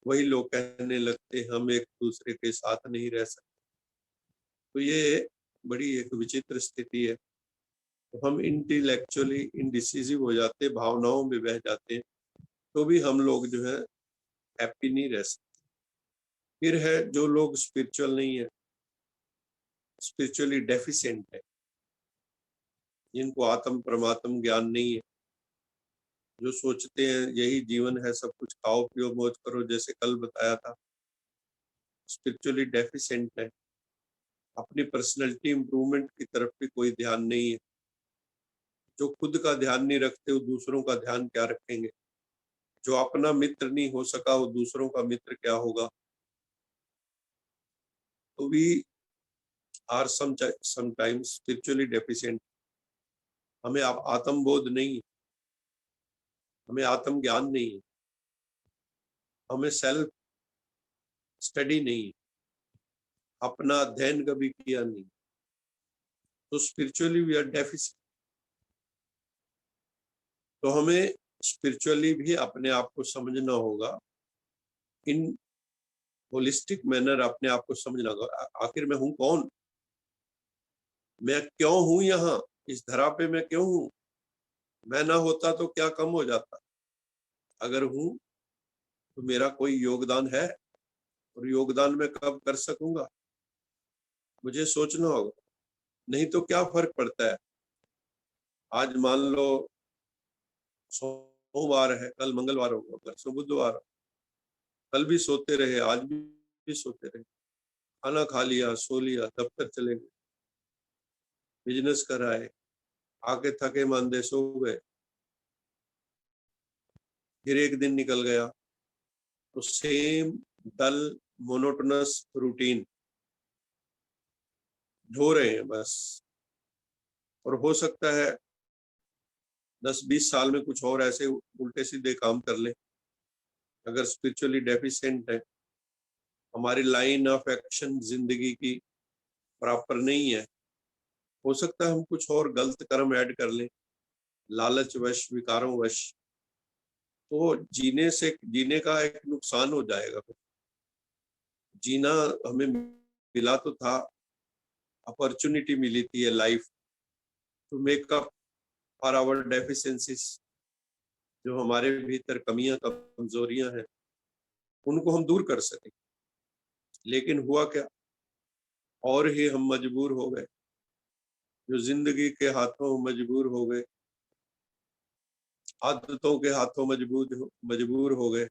वही लोग कहने लगते हम एक दूसरे के साथ नहीं रह सकते। तो ये बड़ी एक विचित्र स्थिति है। तो हम इंटेलेक्चुअली इंडिसिसिव हो जाते, भावनाओं में बह जाते हैं, तो भी हम लोग जो है हैप्पी नहीं रह सकते। फिर है जो लोग स्पिरिचुअल नहीं है, स्पिरिचुअली डेफिशिएंट है, जिनको आत्म परमात्म ज्ञान नहीं है, जो सोचते हैं यही जीवन है, सब कुछ खाओ पियो मौज करो, जैसे कल बताया था, स्पिरिचुअली डेफिशिएंट है। अपनी पर्सनैलिटी इंप्रूवमेंट की तरफ भी कोई ध्यान नहीं है। जो खुद का ध्यान नहीं रखते वो दूसरों का ध्यान क्या रखेंगे। जो अपना मित्र नहीं हो सका वो दूसरों का मित्र क्या होगा। तो we are sometimes spiritually deficient. हमें आप आत्मबोध नहीं है, हमें आत्म ज्ञान नहीं है, हमें सेल्फ स्टडी नहीं है, अपना अध्ययन कभी किया नहीं, तो स्पिरिचुअली वी आर डेफिशिएंट। तो हमें स्पिरिचुअली भी अपने आप को समझना होगा, इन होलिस्टिक मैनर अपने आप को समझना होगा। आखिर मैं हूं कौन, मैं क्यों हूं यहाँ, इस धरा पे मैं क्यों हूं। मैं ना होता तो क्या कम हो जाता, अगर हूं तो मेरा कोई योगदान है, और योगदान मैं कब कर सकूंगा, मुझे सोचना होगा। नहीं तो क्या फर्क पड़ता है, आज मान लो सोमवार है, कल मंगलवार होगा, परसों बुधवार, कल भी सोते रहे, आज भी सोते रहे, खाना खा लिया, सो लिया, दफ्तर चले गए, बिजनेस कर आए, आके थके मांदे सो गए, फिर एक दिन निकल गया। तो सेम डल मोनोटोनस रूटीन ढो रहे हैं बस। और हो सकता है 10-20 साल में कुछ और ऐसे उल्टे सीधे काम कर ले। अगर स्पिरिचुअली डेफिशिएंट है, हमारी लाइन ऑफ एक्शन जिंदगी की प्रॉपर नहीं है, हो सकता है हम कुछ और गलत कर्म ऐड कर लें, लालच वश, विकारों वश। तो जीने का एक नुकसान हो जाएगा। जीना हमें मिला तो था, अपॉर्चुनिटी मिली थी life to make up for our deficiencies. जो हमारे भीतर कमियां कमजोरियां हैं उनको हम दूर कर सकें। लेकिन हुआ क्या, और ही हम मजबूर हो गए, जो जिंदगी के हाथों मजबूर हो गए, आदतों के हाथों मजबूर हो गए।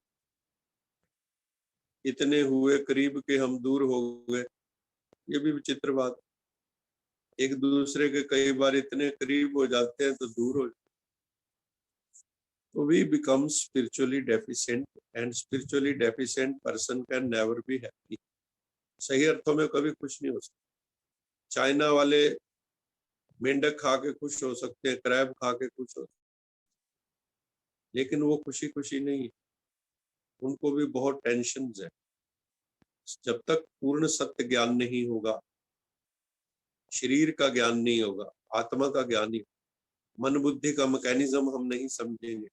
इतने हुए करीब के हम दूर हो गए। ये भी विचित्र बात, एक दूसरे के कई बार इतने करीब हो जाते हैं तो दूर हो जाते। तो we become spiritually deficient, and spiritually deficient person can never be happy. सही अर्थों में कभी खुश नहीं हो सकता। चाइना वाले मेंढक खा के खुश हो सकते हैं, क्रैब खा के खुश हो सकते, लेकिन वो खुशी खुशी नहीं है, उनको भी बहुत टेंशन है। जब तक पूर्ण सत्य ज्ञान नहीं होगा, शरीर का ज्ञान नहीं होगा, आत्मा का ज्ञान नहीं, मन बुद्धि का मैकेनिज्म हम नहीं समझेंगे,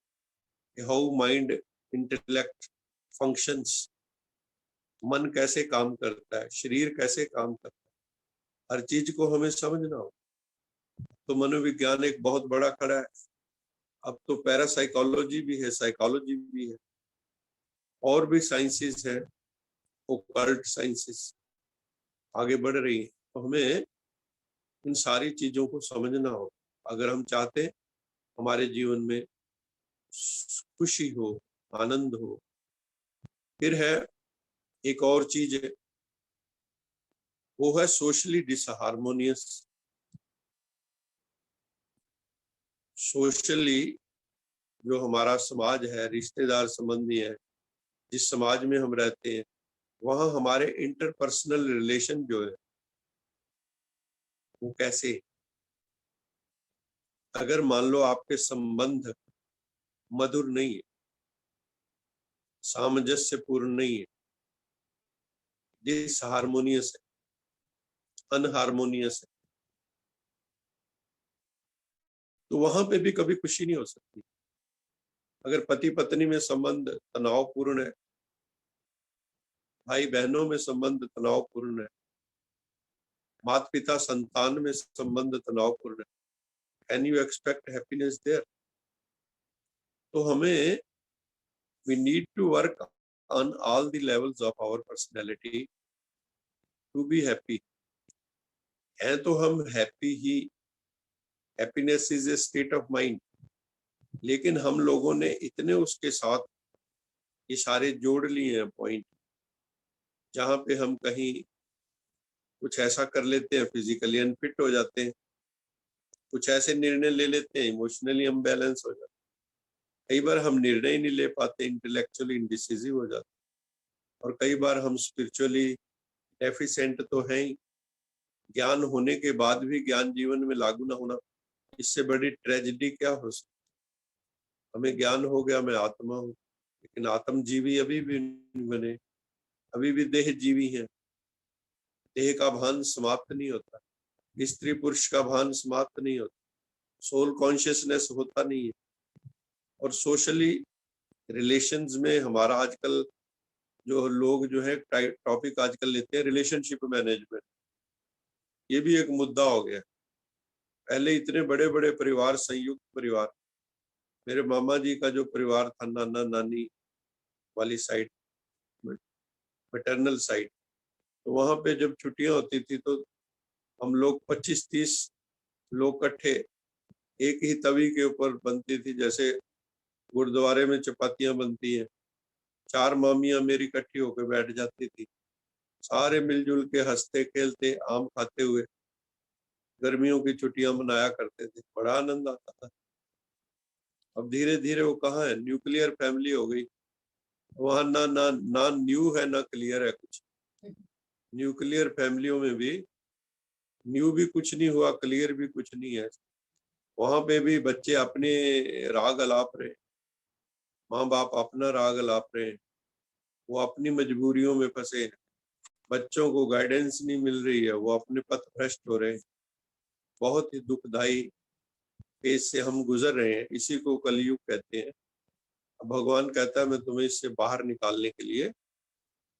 हाउ माइंड इंटेलेक्ट फंक्शंस, मन कैसे काम करता है, शरीर कैसे काम करता है, हर चीज को हमें समझना हो। तो मनोविज्ञान एक बहुत बड़ा खड़ा है। अब तो पैरासाइकोलॉजी भी है, साइकोलॉजी भी है, और भी साइंसेस है, ओकल्ट साइंसेस आगे बढ़ रही है। तो हमें इन सारी चीजों को समझना हो, अगर हम चाहते हैं हमारे जीवन में खुशी हो, आनंद हो। फिर है एक और चीज है, वो है सोशली डिसहार्मोनियस। सोशली जो हमारा समाज है, रिश्तेदार संबंधी है, जिस समाज में हम रहते हैं, वहां हमारे इंटरपर्सनल रिलेशन जो है वो कैसे, अगर मान लो आपके संबंध मधुर नहीं है, सामंजस्यपूर्ण नहीं है, डिसहार्मोनियस है, अनहार्मोनियस है, तो वहां पे भी कभी खुशी नहीं हो सकती। अगर पति पत्नी में संबंध तनावपूर्ण है, भाई बहनों में संबंध तनावपूर्ण है, माता पिता संतान में संबंध तनावपूर्ण है, can you expect happiness there? तो हमें we need to work on all the levels of our personality to be happy. हैं तो हम happy he, happiness is a state of mind, लेकिन हम लोगों ने इतने उसके साथ ये सारे जोड़ लिए हैं पॉइंट, जहाँ पे हम कहीं कुछ ऐसा कर लेते हैं फिजिकली अनफिट हो जाते हैं, कुछ ऐसे निर्णय ले लेते हैं इमोशनली अनबैलेंस हो जाते हैं, कई बार हम निर्णय ही नहीं ले पाते, इंटेलेक्चुअली इंडिसिसिव हो जाते हैं, और कई बार हम स्पिरिचुअली डेफिशिएंट तो हैं ही, ज्ञान होने के बाद भी ज्ञान जीवन में लागू ना होना, इससे बड़ी ट्रेजेडी क्या हो सकती? हमें ज्ञान हो गया, मैं आत्मा हूँ, लेकिन आत्मजीवी अभी भी नहीं बने, अभी भी देह जीवी हैं, देह का भान समाप्त नहीं होता, स्त्री पुरुष का भान समाप्त नहीं होता, सोल कॉन्शियसनेस होता नहीं है। और सोशली रिलेशंस में हमारा आजकल जो लोग जो है टॉपिक आजकल लेते हैं रिलेशनशिप मैनेजमेंट, ये भी एक मुद्दा हो गया। पहले इतने बड़े बड़े परिवार, संयुक्त परिवार, मेरे मामा जी का जो परिवार था, नाना नानी वाली साइड, मैटरनल साइड, तो वहां पे जब छुट्टियां होती थी तो हम लोग 25-30 लोग इकट्ठे एक ही तवी के ऊपर बनती थी, जैसे गुरुद्वारे में चपातियां बनती हैं, 4 मामियां मेरी इकट्ठी होकर बैठ जाती थी, सारे मिलजुल के हंसते खेलते आम खाते हुए गर्मियों की छुट्टियां मनाया करते थे, बड़ा आनंद आता था। अब धीरे धीरे वो कहाँ है, न्यूक्लियर फैमिली हो गई, वहां ना ना ना न्यू है ना क्लियर है कुछ। न्यूक्लियर फैमिलियों में भी न्यू भी कुछ नहीं हुआ, क्लियर भी कुछ नहीं है, वहां पे भी बच्चे अपने राग अलाप रहे, माँ बाप अपना राग अलाप रहे, वो अपनी मजबूरियों में फंसे हैं, बच्चों को गाइडेंस नहीं मिल रही है, वो अपने पथ भ्रष्ट हो रहे हैं, बहुत ही दुखदाई फेज से हम गुजर रहे हैं, इसी को कलयुग कहते हैं। भगवान कहता है मैं तुम्हें इससे बाहर निकालने के लिए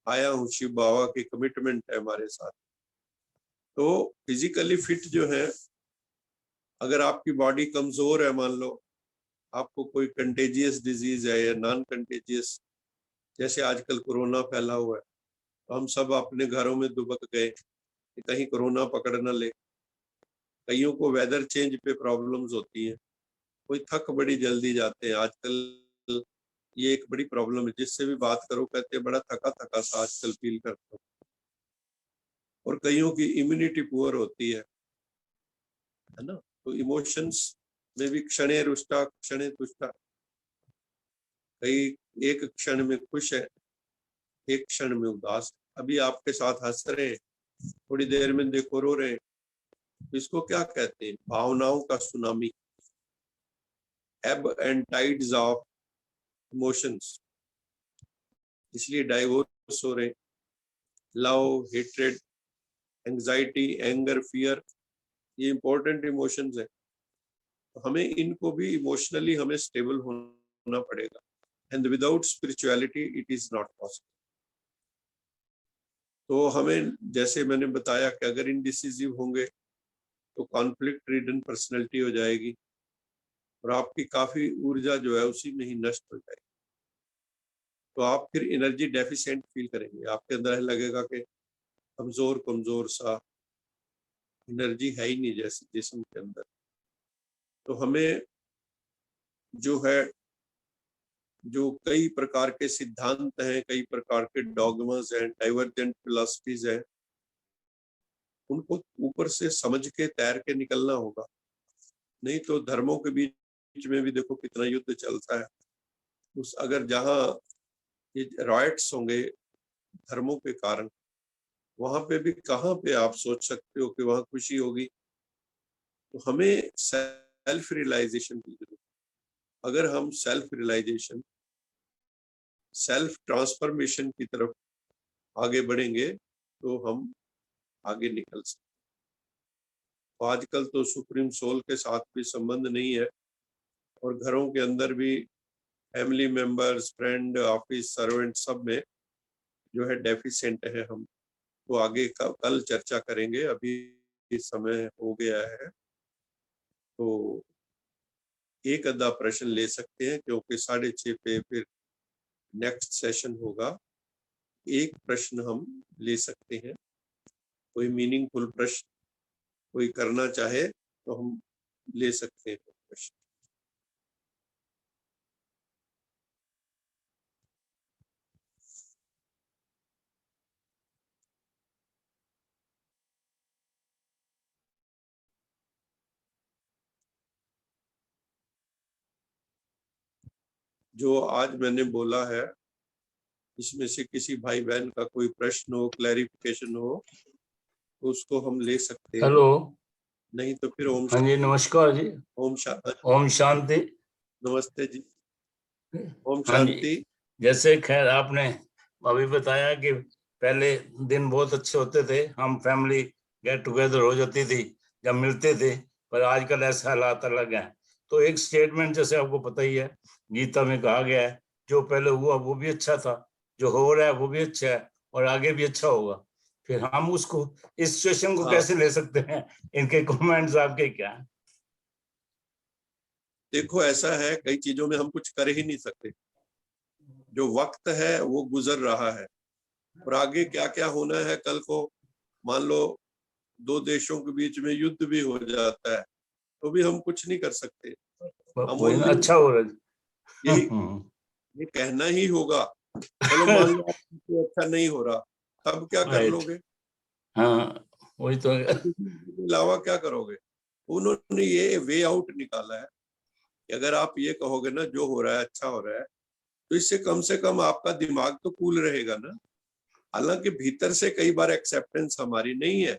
आया हूँ, शिव बाबा की कमिटमेंट है हमारे साथ। तो फिजिकली फिट जो है, अगर आपकी बॉडी कमजोर है, मान लो आपको कोई कंटेजियस डिजीज है या नॉन कंटेजियस, जैसे आजकल कोरोना फैला हुआ है, तो हम सब अपने घरों में दुबक गए कि कहीं कोरोना पकड़ न ले। कईयों को वेदर चेंज पे प्रॉब्लम्स होती हैं, कोई थक बड़ी जल्दी जाते हैं आजकल, ये एक बड़ी प्रॉब्लम है, जिससे भी बात करो कहते हैं बड़ा थका थका सा आजकल फील करता हूँ। और कईयों की इम्यूनिटी पुअर होती है ना, तो इमोशंस में भी क्षणे रुष्टा क्षणे तुष्टा, कई एक क्षण में खुश है, एक क्षण में उदास, अभी आपके साथ हंस रहे हैं, थोड़ी देर में देखो रो रहे हैं, इसको क्या कहते हैं, भावनाओं का सुनामी, एब एंड टाइड्स ऑफ इमोशंस। इसलिए डाइवोर्स हो रहे, love, hatred, anxiety, anger, fear, ये इंपॉर्टेंट इमोशंस है, तो हमें इनको भी इमोशनली हमें स्टेबल होना पड़ेगा, and without spirituality it is not possible. तो हमें, जैसे मैंने बताया कि अगर इनडिसिसिव होंगे तो कॉन्फ्लिक्ट रिडन पर्सनैलिटी हो जाएगी, और आपकी काफी ऊर्जा जो है उसी में ही नष्ट हो जाएगी, तो आप फिर एनर्जी डेफिशिएंट फील करेंगे, आपके अंदर लगेगा कि कमजोर कमजोर सा, एनर्जी है ही नहीं जैसे जिस्म के अंदर। तो हमें जो है, जो कई प्रकार के सिद्धांत हैं, कई प्रकार के डॉगमास हैं, डाइवर्जेंट फिलॉसफीज हैं, उनको ऊपर से समझ के तैर के निकलना होगा, नहीं तो धर्मों के बीच में भी देखो कितना युद्ध चलता है। उस अगर जहाँ ये राइट्स होंगे धर्मों के कारण, वहां पे भी कहाँ पे आप सोच सकते हो कि वहां खुशी होगी। तो हमें सेल्फ रियलाइजेशन की जरूरत, अगर हम सेल्फ रियलाइजेशन, सेल्फ ट्रांसफॉर्मेशन की तरफ आगे बढ़ेंगे तो हम आगे निकल सकते। तो आजकल तो सुप्रीम सोल के साथ भी संबंध नहीं है, और घरों के अंदर भी family members, friend, office, servant, सब में जो है डेफिशिएंट है हम, तो आगे कल चर्चा करेंगे। अभी समय हो गया है तो एक आधा प्रश्न ले सकते हैं, क्योंकि 6:30 पे फिर नेक्स्ट सेशन होगा। एक प्रश्न हम ले सकते हैं, कोई मीनिंगफुल प्रश्न कोई करना चाहे तो हम ले सकते हैं प्रश्न। जो आज मैंने बोला है इसमें से किसी भाई बहन का कोई प्रश्न हो, क्लैरिफिकेशन हो, तो उसको हम ले सकते हैं। हेलो। नहीं तो फिर ओम हाँ जी, नमस्कार जी। ओम शांति। ओम शांति। नमस्ते जी। ओम हाँ जी, शांति। जैसे खैर आपने अभी बताया कि पहले दिन बहुत अच्छे होते थे, हम फैमिली गेट टुगेदर हो जाती थी जब मिलते थे, पर आजकल ऐसा हालात अलग है। तो एक स्टेटमेंट जैसे आपको पता ही है, गीता में कहा गया है, जो पहले हुआ वो भी अच्छा था, जो हो रहा है वो भी अच्छा है और आगे भी अच्छा होगा। फिर हम उसको, इस सिचुएशन को कैसे ले सकते हैं? इनके कमेंट्स आपके क्या है? देखो ऐसा है, कई चीजों में हम कुछ कर ही नहीं सकते। जो वक्त है वो गुजर रहा है और आगे क्या क्या होना है कल को, मान लो 2 देशों के बीच में युद्ध भी हो जाता है तो भी हम कुछ नहीं कर सकते। हम अच्छा हो रहा है। यही ये कहना ही होगा। चलो मान लो आपको अच्छा नहीं हो रहा, तब क्या कर लोगे? हाँ, वही तो। इसके अलावा क्या करोगे? उन्होंने ये वे आउट निकाला है कि अगर आप ये कहोगे ना जो हो रहा है अच्छा हो रहा है, तो इससे कम से कम आपका दिमाग तो कूल रहेगा ना। हालांकि भीतर से कई बार एक्सेप्टेंस हमारी नहीं है,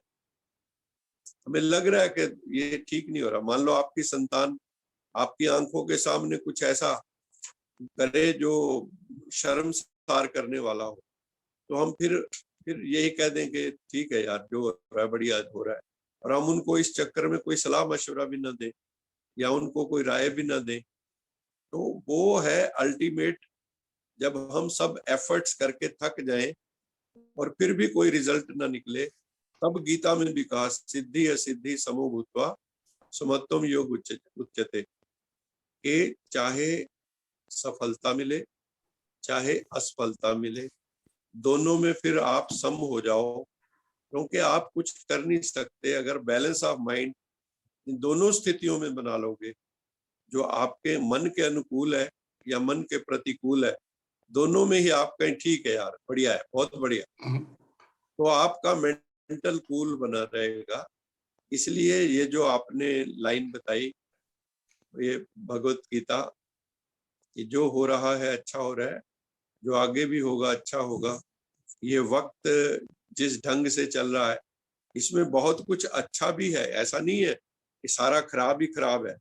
हमें लग रहा है कि ये ठीक नहीं हो रहा। मान लो आपकी संतान आपकी आंखों के सामने कुछ ऐसा करे जो शर्मसार करने वाला हो, तो हम फिर यही कह दें कि ठीक है यार, जो हो रहा है बढ़िया हो रहा है, और हम उनको इस चक्कर में कोई सलाह मशवरा भी ना दें या उनको कोई राय भी ना दें। तो वो है अल्टीमेट, जब हम सब एफर्ट्स करके थक जाएं और फिर भी कोई रिजल्ट ना निकले, तब गीता में भी कहा सिद्धि असिद्धि समो भूत्वा समत्वम योग उच्यते, कि चाहे सफलता मिले चाहे असफलता मिले, दोनों में फिर आप सम हो जाओ, क्योंकि आप कुछ कर नहीं सकते अगर बैलेंस ऑफ माइंड इन दोनों स्थितियों में बना लोगे, जो आपके मन के अनुकूल है या मन के प्रतिकूल है, दोनों में ही आप कहें ठीक है यार बढ़िया है, बहुत बढ़िया, तो आपका मेंटल कूल बना रहेगा। इसलिए ये जो आपने लाइन बताई, ये भगवत गीता, कि जो हो रहा है अच्छा हो रहा है, जो आगे भी होगा अच्छा होगा। ये वक्त जिस ढंग से चल रहा है इसमें बहुत कुछ अच्छा भी है, ऐसा नहीं है कि सारा खराब ही खराब है,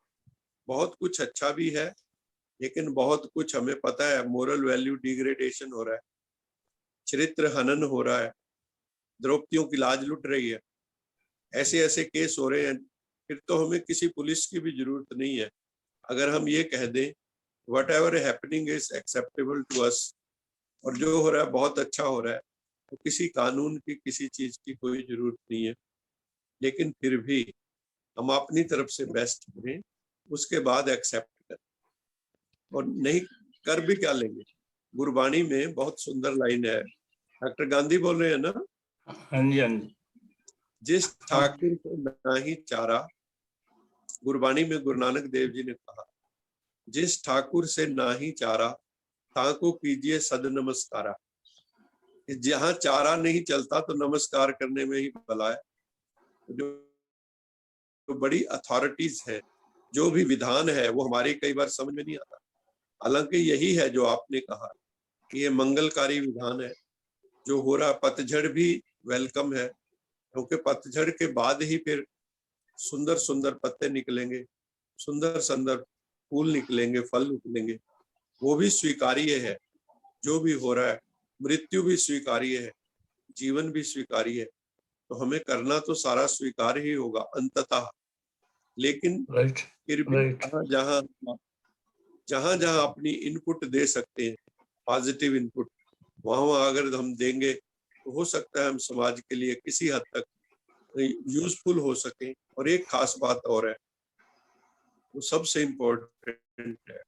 बहुत कुछ अच्छा भी है, लेकिन बहुत कुछ हमें पता है मोरल वैल्यू डिग्रेडेशन हो रहा है, चरित्र हनन हो रहा है, द्रौपदियों की लाज लुट रही है, ऐसे ऐसे केस हो रहे हैं। फिर तो हमें किसी पुलिस की भी जरूरत नहीं है। अगर हम ये कह दें whatever happening is acceptable to us, और जो हो रहा है बहुत अच्छा हो रहा है, तो किसी कानून की किसी चीज की कोई जरूरत नहीं है। लेकिन फिर भी हम अपनी तरफ से बेस्ट करें, उसके बाद एक्सेप्ट करें, और नहीं कर भी क्या लेंगे। गुरबाणी में बहुत सुंदर लाइन है, डॉक्टर गांधी बोल रहे हैं ना, हाँ जी, हाँ जी। जिस ठाकुर को नाही चारा, गुरबाणी में गुरु नानक देव जी ने कहा, जिस ठाकुर से नाही चारा ताको कीजिए सद नमस्कारा। जहां चारा नहीं चलता तो नमस्कार करने में ही भला है। जो बड़ी अथॉरिटीज है, जो भी विधान है, वो हमारे कई बार समझ में नहीं आता। हालांकि यही है जो आपने कहा कि ये मंगलकारी विधान है। जो हो रहा पतझड़ भी वेलकम है, क्योंकि पतझड़ के बाद ही फिर सुंदर सुंदर पत्ते निकलेंगे, सुंदर सुंदर फूल निकलेंगे, फल निकलेंगे, वो भी स्वीकार्य है। जो भी हो रहा है, मृत्यु भी स्वीकार्य है, जीवन भी स्वीकार्य है, तो हमें करना तो सारा स्वीकार ही होगा अंततः। लेकिन फिर भी जहां जहां अपनी इनपुट दे सकते हैं, पॉजिटिव इनपुट, वहां अगर हम देंगे तो हो सकता है हम समाज के लिए किसी हद तक यूजफुल हो सके। और एक खास बात और है, वो सबसे इम्पोर्टेंट है,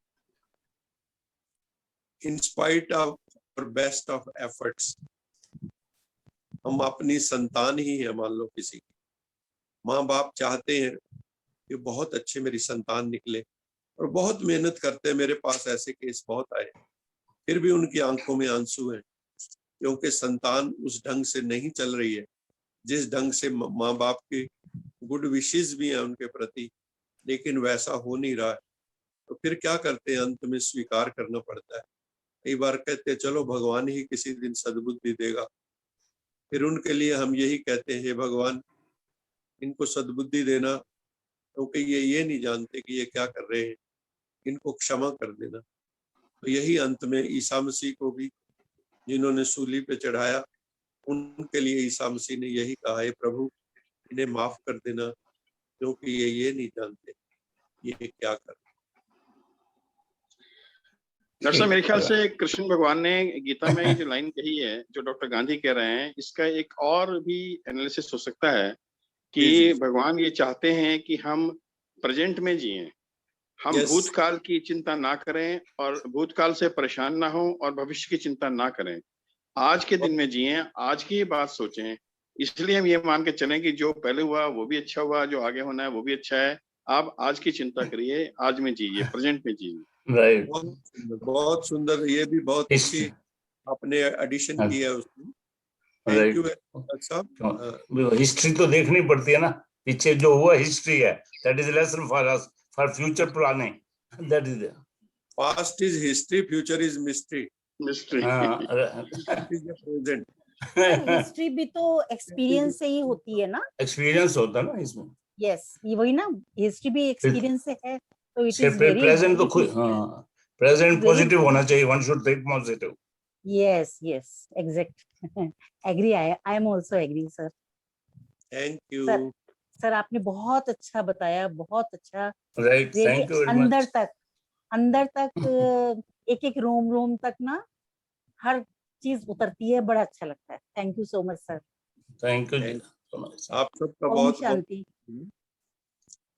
इन स्पाइट ऑफ और बेस्ट ऑफ एफर्ट्स, हम अपनी संतान ही है, मान लो किसी की, माँ बाप चाहते हैं कि बहुत अच्छे मेरी संतान निकले और बहुत मेहनत करते हैं, मेरे पास ऐसे केस बहुत आए, फिर भी उनकी आंखों में आंसू हैं क्योंकि संतान उस ढंग से नहीं चल रही है जिस ढंग से माँ बाप की गुड विशेस भी हैं उनके प्रति, लेकिन वैसा हो नहीं रहा है। तो फिर क्या करते हैं, अंत में स्वीकार करना पड़ता है। कई बार कहते हैं चलो भगवान ही किसी दिन सद्बुद्धि देगा, फिर उनके लिए हम यही कहते हैं, हे भगवान इनको सद्बुद्धि देना, क्योंकि ये नहीं जानते कि ये क्या कर रहे हैं, इनको क्षमा कर देना। तो यही अंत में ईसा मसीह को भी, जिन्होंने सूली पे चढ़ाया, उनके लिए ईसा मसीह ने यही कहा, हे प्रभु इन्हें माफ कर देना क्योंकि ये नहीं जानते ये क्या कर। डॉक्टर साहब, मेरे ख्याल से कृष्ण भगवान ने गीता में जो लाइन कही है, जो डॉक्टर गांधी कह रहे हैं, इसका एक और भी एनालिसिस हो सकता है कि भगवान ये चाहते हैं कि हम प्रेजेंट में जिएं, हम भूतकाल की चिंता ना करें और भूतकाल से परेशान ना हो और भविष्य की चिंता ना करें, आज के दिन में जिएं, आज की बात सोचें। इसलिए हम ये मान के चलें कि जो पहले हुआ वो भी अच्छा हुआ, जो आगे होना है वो भी अच्छा है। आप आज की चिंता करिए, आज में जिए, प्रेजेंट में जिए। राइट, बहुत सुंदर, ये भी बहुत अच्छी आपने एडिशन की है उसमें। थैंक यू साहब। हिस्ट्री तो देखनी पड़ती है ना, पीछे जो हुआ हिस्ट्री है, that is lesson for us for future planning. That is past is history, future is mystery. Mystery present. History भी तो एक्सपीरियंस से ही होती है ना, एक्सपीरियंस होता है ना इसमें। यस, ये वही ना, हिस्ट्री भी एक्सपीरियंस से है, तो इट इज वेरी प्रेजेंट तो खुद, हाँ, प्रेजेंट पॉजिटिव होना चाहिए, one should think positive. Yes yes, exact, agree, I am also agree sir. Thank you sir, आपने बहुत अच्छा बताया, बहुत अच्छा। Right, thank you very much. अंदर तक एक एक रोम तक ना हर चीज उतरती है, बड़ा अच्छा लगता है। Thank you so much sir. Thank you. आप सबका बहुत शांति।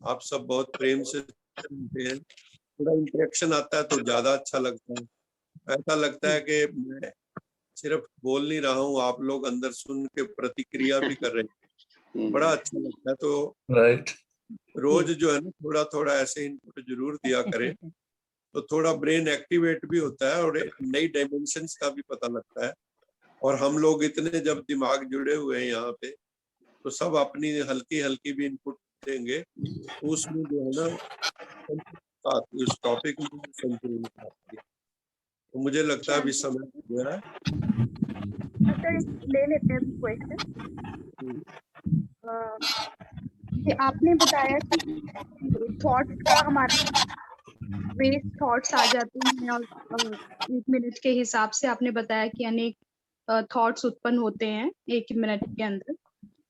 आप सब बहुत प्रेम से सुनते हैं, थोड़ा इंटरेक्शन आता है तो ज्यादा अच्छा लगता है। ऐसा लगता है कि मैं सिर्फ बोल नहीं रहा हूँ, आप लोग अंदर सुन के प्रतिक्रिया भी कर रहे हैं, बड़ा अच्छा लगता है। तो राइट, रोज जो है ना थोड़ा थोड़ा ऐसे इनपुट जरूर दिया करें, तो थोड़ा ब्रेन एक्टिवेट भी होता है और नई डायमेंशंस का भी पता लगता है। और हम लोग इतने जब दिमाग जुड़े हुए हैं यहाँ पे, तो सब अपनी हल्की हल्की भी इनपुट देंगे, तो उसमें जो है ना उस टॉपिक में संतुलन आती है। तो मुझे लगता है अभी समय हो गया है, ले लेते हैं क्वेश्चन। आपने बताया कि थॉट्स का हमारे वेस्ट थॉट्स आ जाते हैं और 1 मिनट के हिसाब से आपने बताया कि अनेक थॉट्स उत्पन्न होते हैं 1 मिनट के अंदर।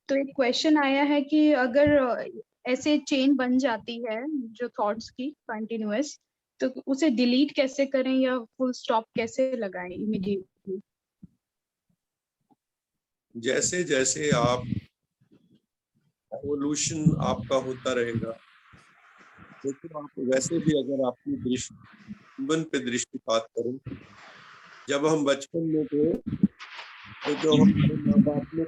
तो एक क्वेश्चन आया है कि अगर ऐसे चेन बन जाती है जो थॉट्स की कंटिन्यूअस, तो उसे डिलीट कैसे करें या फुल स्टॉप कैसे लगाएं इमीडिएटली? जैसे जैसे आप एवोल्यूशन आपका होता रहेगा, तो आप वैसे भी अगर आपकी दृष्टि जीवन पे दृष्टिपात करें, जब हम बचपन में थे तो जो हमारे माँ बाप ने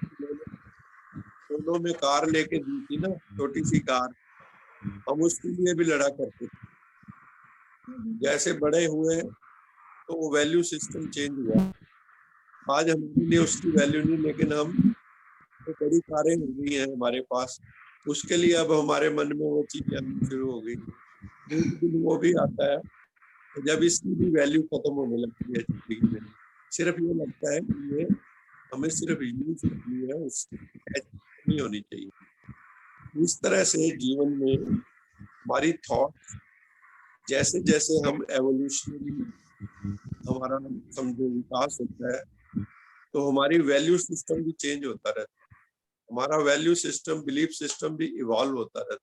दोनों में कार लेके दी थी ना, छोटी सी कार, हम उसके लिए भी लड़ा करते थे। जैसे बड़े हुए तो वो वैल्यू सिस्टम चेंज हुआ, आज हमारे लिए उसकी वैल्यू नहीं, लेकिन हम तो बड़ी कारें हो गई हैं हमारे पास, उसके लिए अब हमारे मन में वो चीजें आनी शुरू हो गई। एक दिन वो भी आता है जब इसकी भी वैल्यू खत्म होने लगती है जिंदगी में, सिर्फ ये लगता है कि ये हमें सिर्फ यूज करनी है, उसकी नहीं होनी चाहिए। इस तरह से जीवन में हमारी थॉट जैसे जैसे हम एवोल्यूशनरी हमारा समझो विकास होता है, तो हमारी वैल्यू सिस्टम भी चेंज होता रहता है, हमारा वैल्यू सिस्टम, बिलीफ सिस्टम भी इवॉल्व होता रहता है।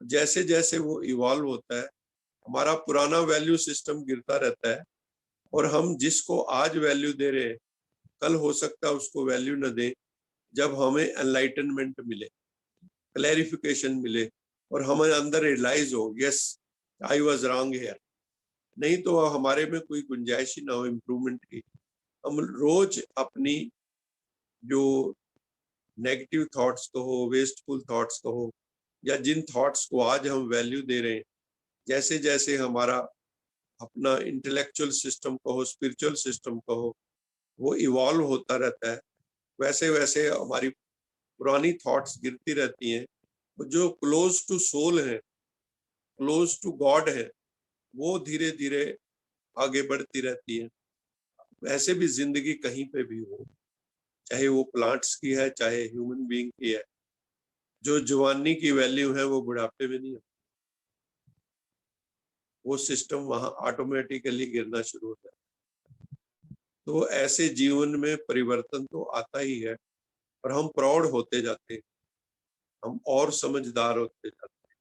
जैसे जैसे वो इवॉल्व होता है, हमारा पुराना वैल्यू सिस्टम गिरता रहता है और हम जिसको आज वैल्यू दे रहे हैं, कल हो सकता है उसको वैल्यू न दें, जब हमें एनलाइटनमेंट मिले, क्लैरिफिकेशन मिले और हमारे अंदर रियलाइज हो, yes I was wrong here. नहीं तो हमारे में कोई गुंजाइश ही ना हो इम्प्रूवमेंट की। हम रोज अपनी जो नेगेटिव थॉट्स को हो, वेस्टफुल थॉट्स को हो, या जिन थॉट्स को आज हम वैल्यू दे रहे हैं, जैसे जैसे हमारा अपना इंटेलेक्चुअल सिस्टम को हो, स्पिरिचुअल सिस्टम को हो, वो इवॉल्व होता रहता है, वैसे वैसे हमारी पुरानी थॉट्स गिरती रहती हैं। जो क्लोज टू सोल है, क्लोज टू गॉड है, वो धीरे धीरे आगे बढ़ती रहती है। वैसे भी जिंदगी कहीं पे भी हो, चाहे वो प्लांट्स की है, चाहे ह्यूमन बीइंग की है, जो जवानी की वैल्यू है वो बुढ़ापे में नहीं है। वो सिस्टम वहां ऑटोमेटिकली गिरना शुरू होता है। तो ऐसे जीवन में परिवर्तन तो आता ही है, और हम प्राउड होते जाते हैं, हम और समझदार होते जाते हैं,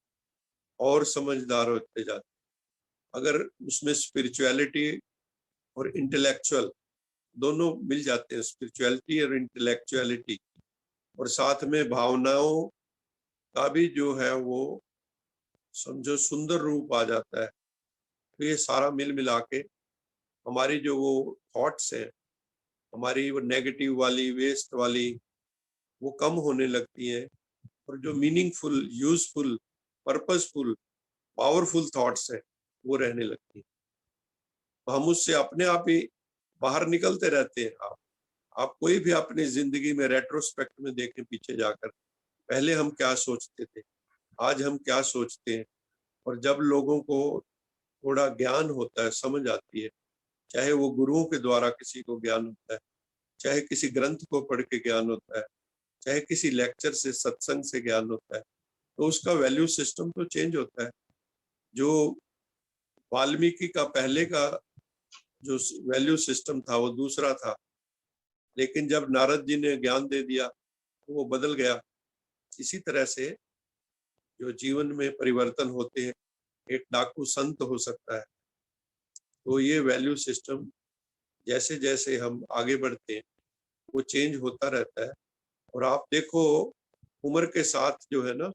और समझदार होते जाते हैं। अगर उसमें स्पिरिचुअलिटी और इंटेलेक्चुअल दोनों मिल जाते हैं, स्पिरिचुअलिटी और इंटेलेक्चुअलिटी, और साथ में भावनाओं का भी जो है वो समझो सुंदर रूप आ जाता है, तो ये सारा मिल मिला के हमारी जो वो थॉट्स है, हमारी वो नेगेटिव वाली, वेस्ट वाली, वो कम होने लगती है, और जो meaningful, useful, purposeful, powerful thoughts है वो रहने लगती है। तो हम उससे अपने आप ही बाहर निकलते रहते हैं। आप कोई भी अपनी जिंदगी में रेट्रोस्पेक्ट में देखें, पीछे जाकर, पहले हम क्या सोचते थे, आज हम क्या सोचते हैं। और जब लोगों को थोड़ा ज्ञान होता है, समझ आती है, चाहे वो गुरुओं के द्वारा किसी को ज्ञान होता है, चाहे किसी ग्रंथ को पढ़ के ज्ञान होता है, चाहे किसी लेक्चर से, सत्संग से ज्ञान होता है, तो उसका वैल्यू सिस्टम तो चेंज होता है। जो वाल्मीकि का पहले का जो वैल्यू सिस्टम था वो दूसरा था, लेकिन जब नारद जी ने ज्ञान दे दिया तो वो बदल गया। इसी तरह से जो जीवन में परिवर्तन होते हैं, एक डाकू संत हो सकता है। तो ये वैल्यू सिस्टम जैसे जैसे हम आगे बढ़ते हैं वो चेंज होता रहता है। और आप देखो, उम्र के साथ जो है ना,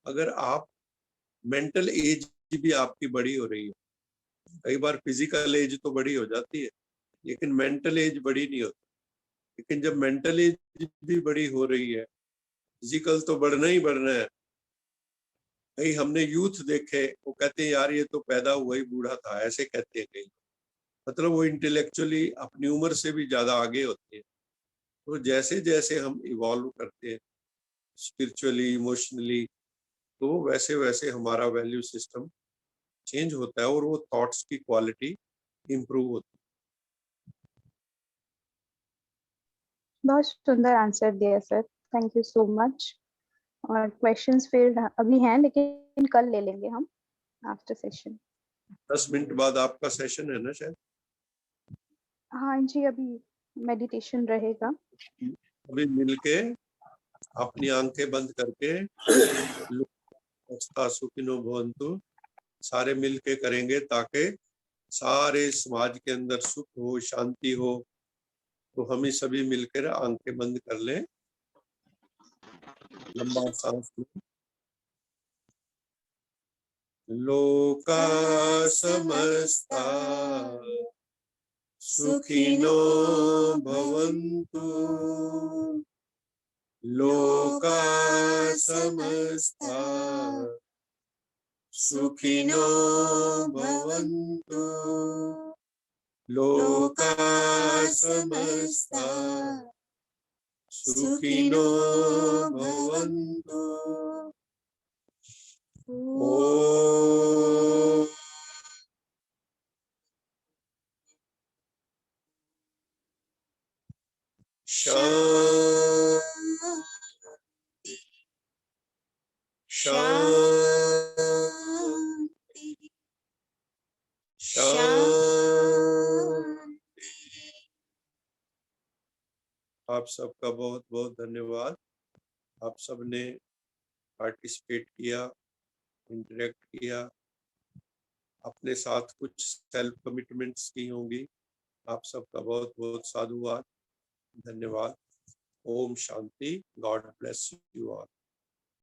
अगर आप मेंटल एज भी आपकी बड़ी हो रही है, कई बार फिजिकल एज तो बड़ी हो जाती है लेकिन मेंटल एज बड़ी नहीं होती। लेकिन जब मेंटल एज भी बड़ी हो रही है, फिजिकल तो बढ़ना ही बढ़ना है। कई हमने यूथ देखे, वो कहते हैं यार ये तो पैदा हुआ ही बूढ़ा था, ऐसे कहते हैं कई। मतलब वो इंटेलेक्चुअली अपनी उम्र से भी ज्यादा आगे होते हैं। तो जैसे जैसे हम इवॉल्व करते हैं स्पिरिचुअली, इमोशनली, तो वैसे वैसे हमारा वैल्यू सिस्टम चेंज होता है और वो थॉट्स की क्वालिटी इंप्रूव होती है। बहुत सुंदर आंसर दिया sir, thank you so much. और क्वेश्चंस फिर अभी हैं लेकिन कल ले लेंगे हम आफ्टर सेशन। 10 मिनट बाद आपका सेशन है ना शायद? हाँ जी, अभी मेडिटेशन रहेगा। अभी मिलके अपनी आंखें बंद करके सुखिनो भवन्तु सारे मिलके करेंगे, ताकि सारे समाज के अंदर सुख हो, शांति हो। तो हम ही सभी मिलकर आंखें बंद कर लें, लंबा सांस लें। लोका समस्ता सुखिनो भवन्तु, लोका समस्ता सुखिनो भवन्तु, लोका समस्ता सुखिनो भवन्तु। ओम शांति शांति शांति। आप सबका बहुत बहुत धन्यवाद। आप सबने पार्टिसिपेट किया, इंटरेक्ट किया, अपने साथ कुछ सेल्फ कमिटमेंट्स की होंगी। आप सबका बहुत बहुत साधुवाद, धन्यवाद। ओम शांति। God bless you all.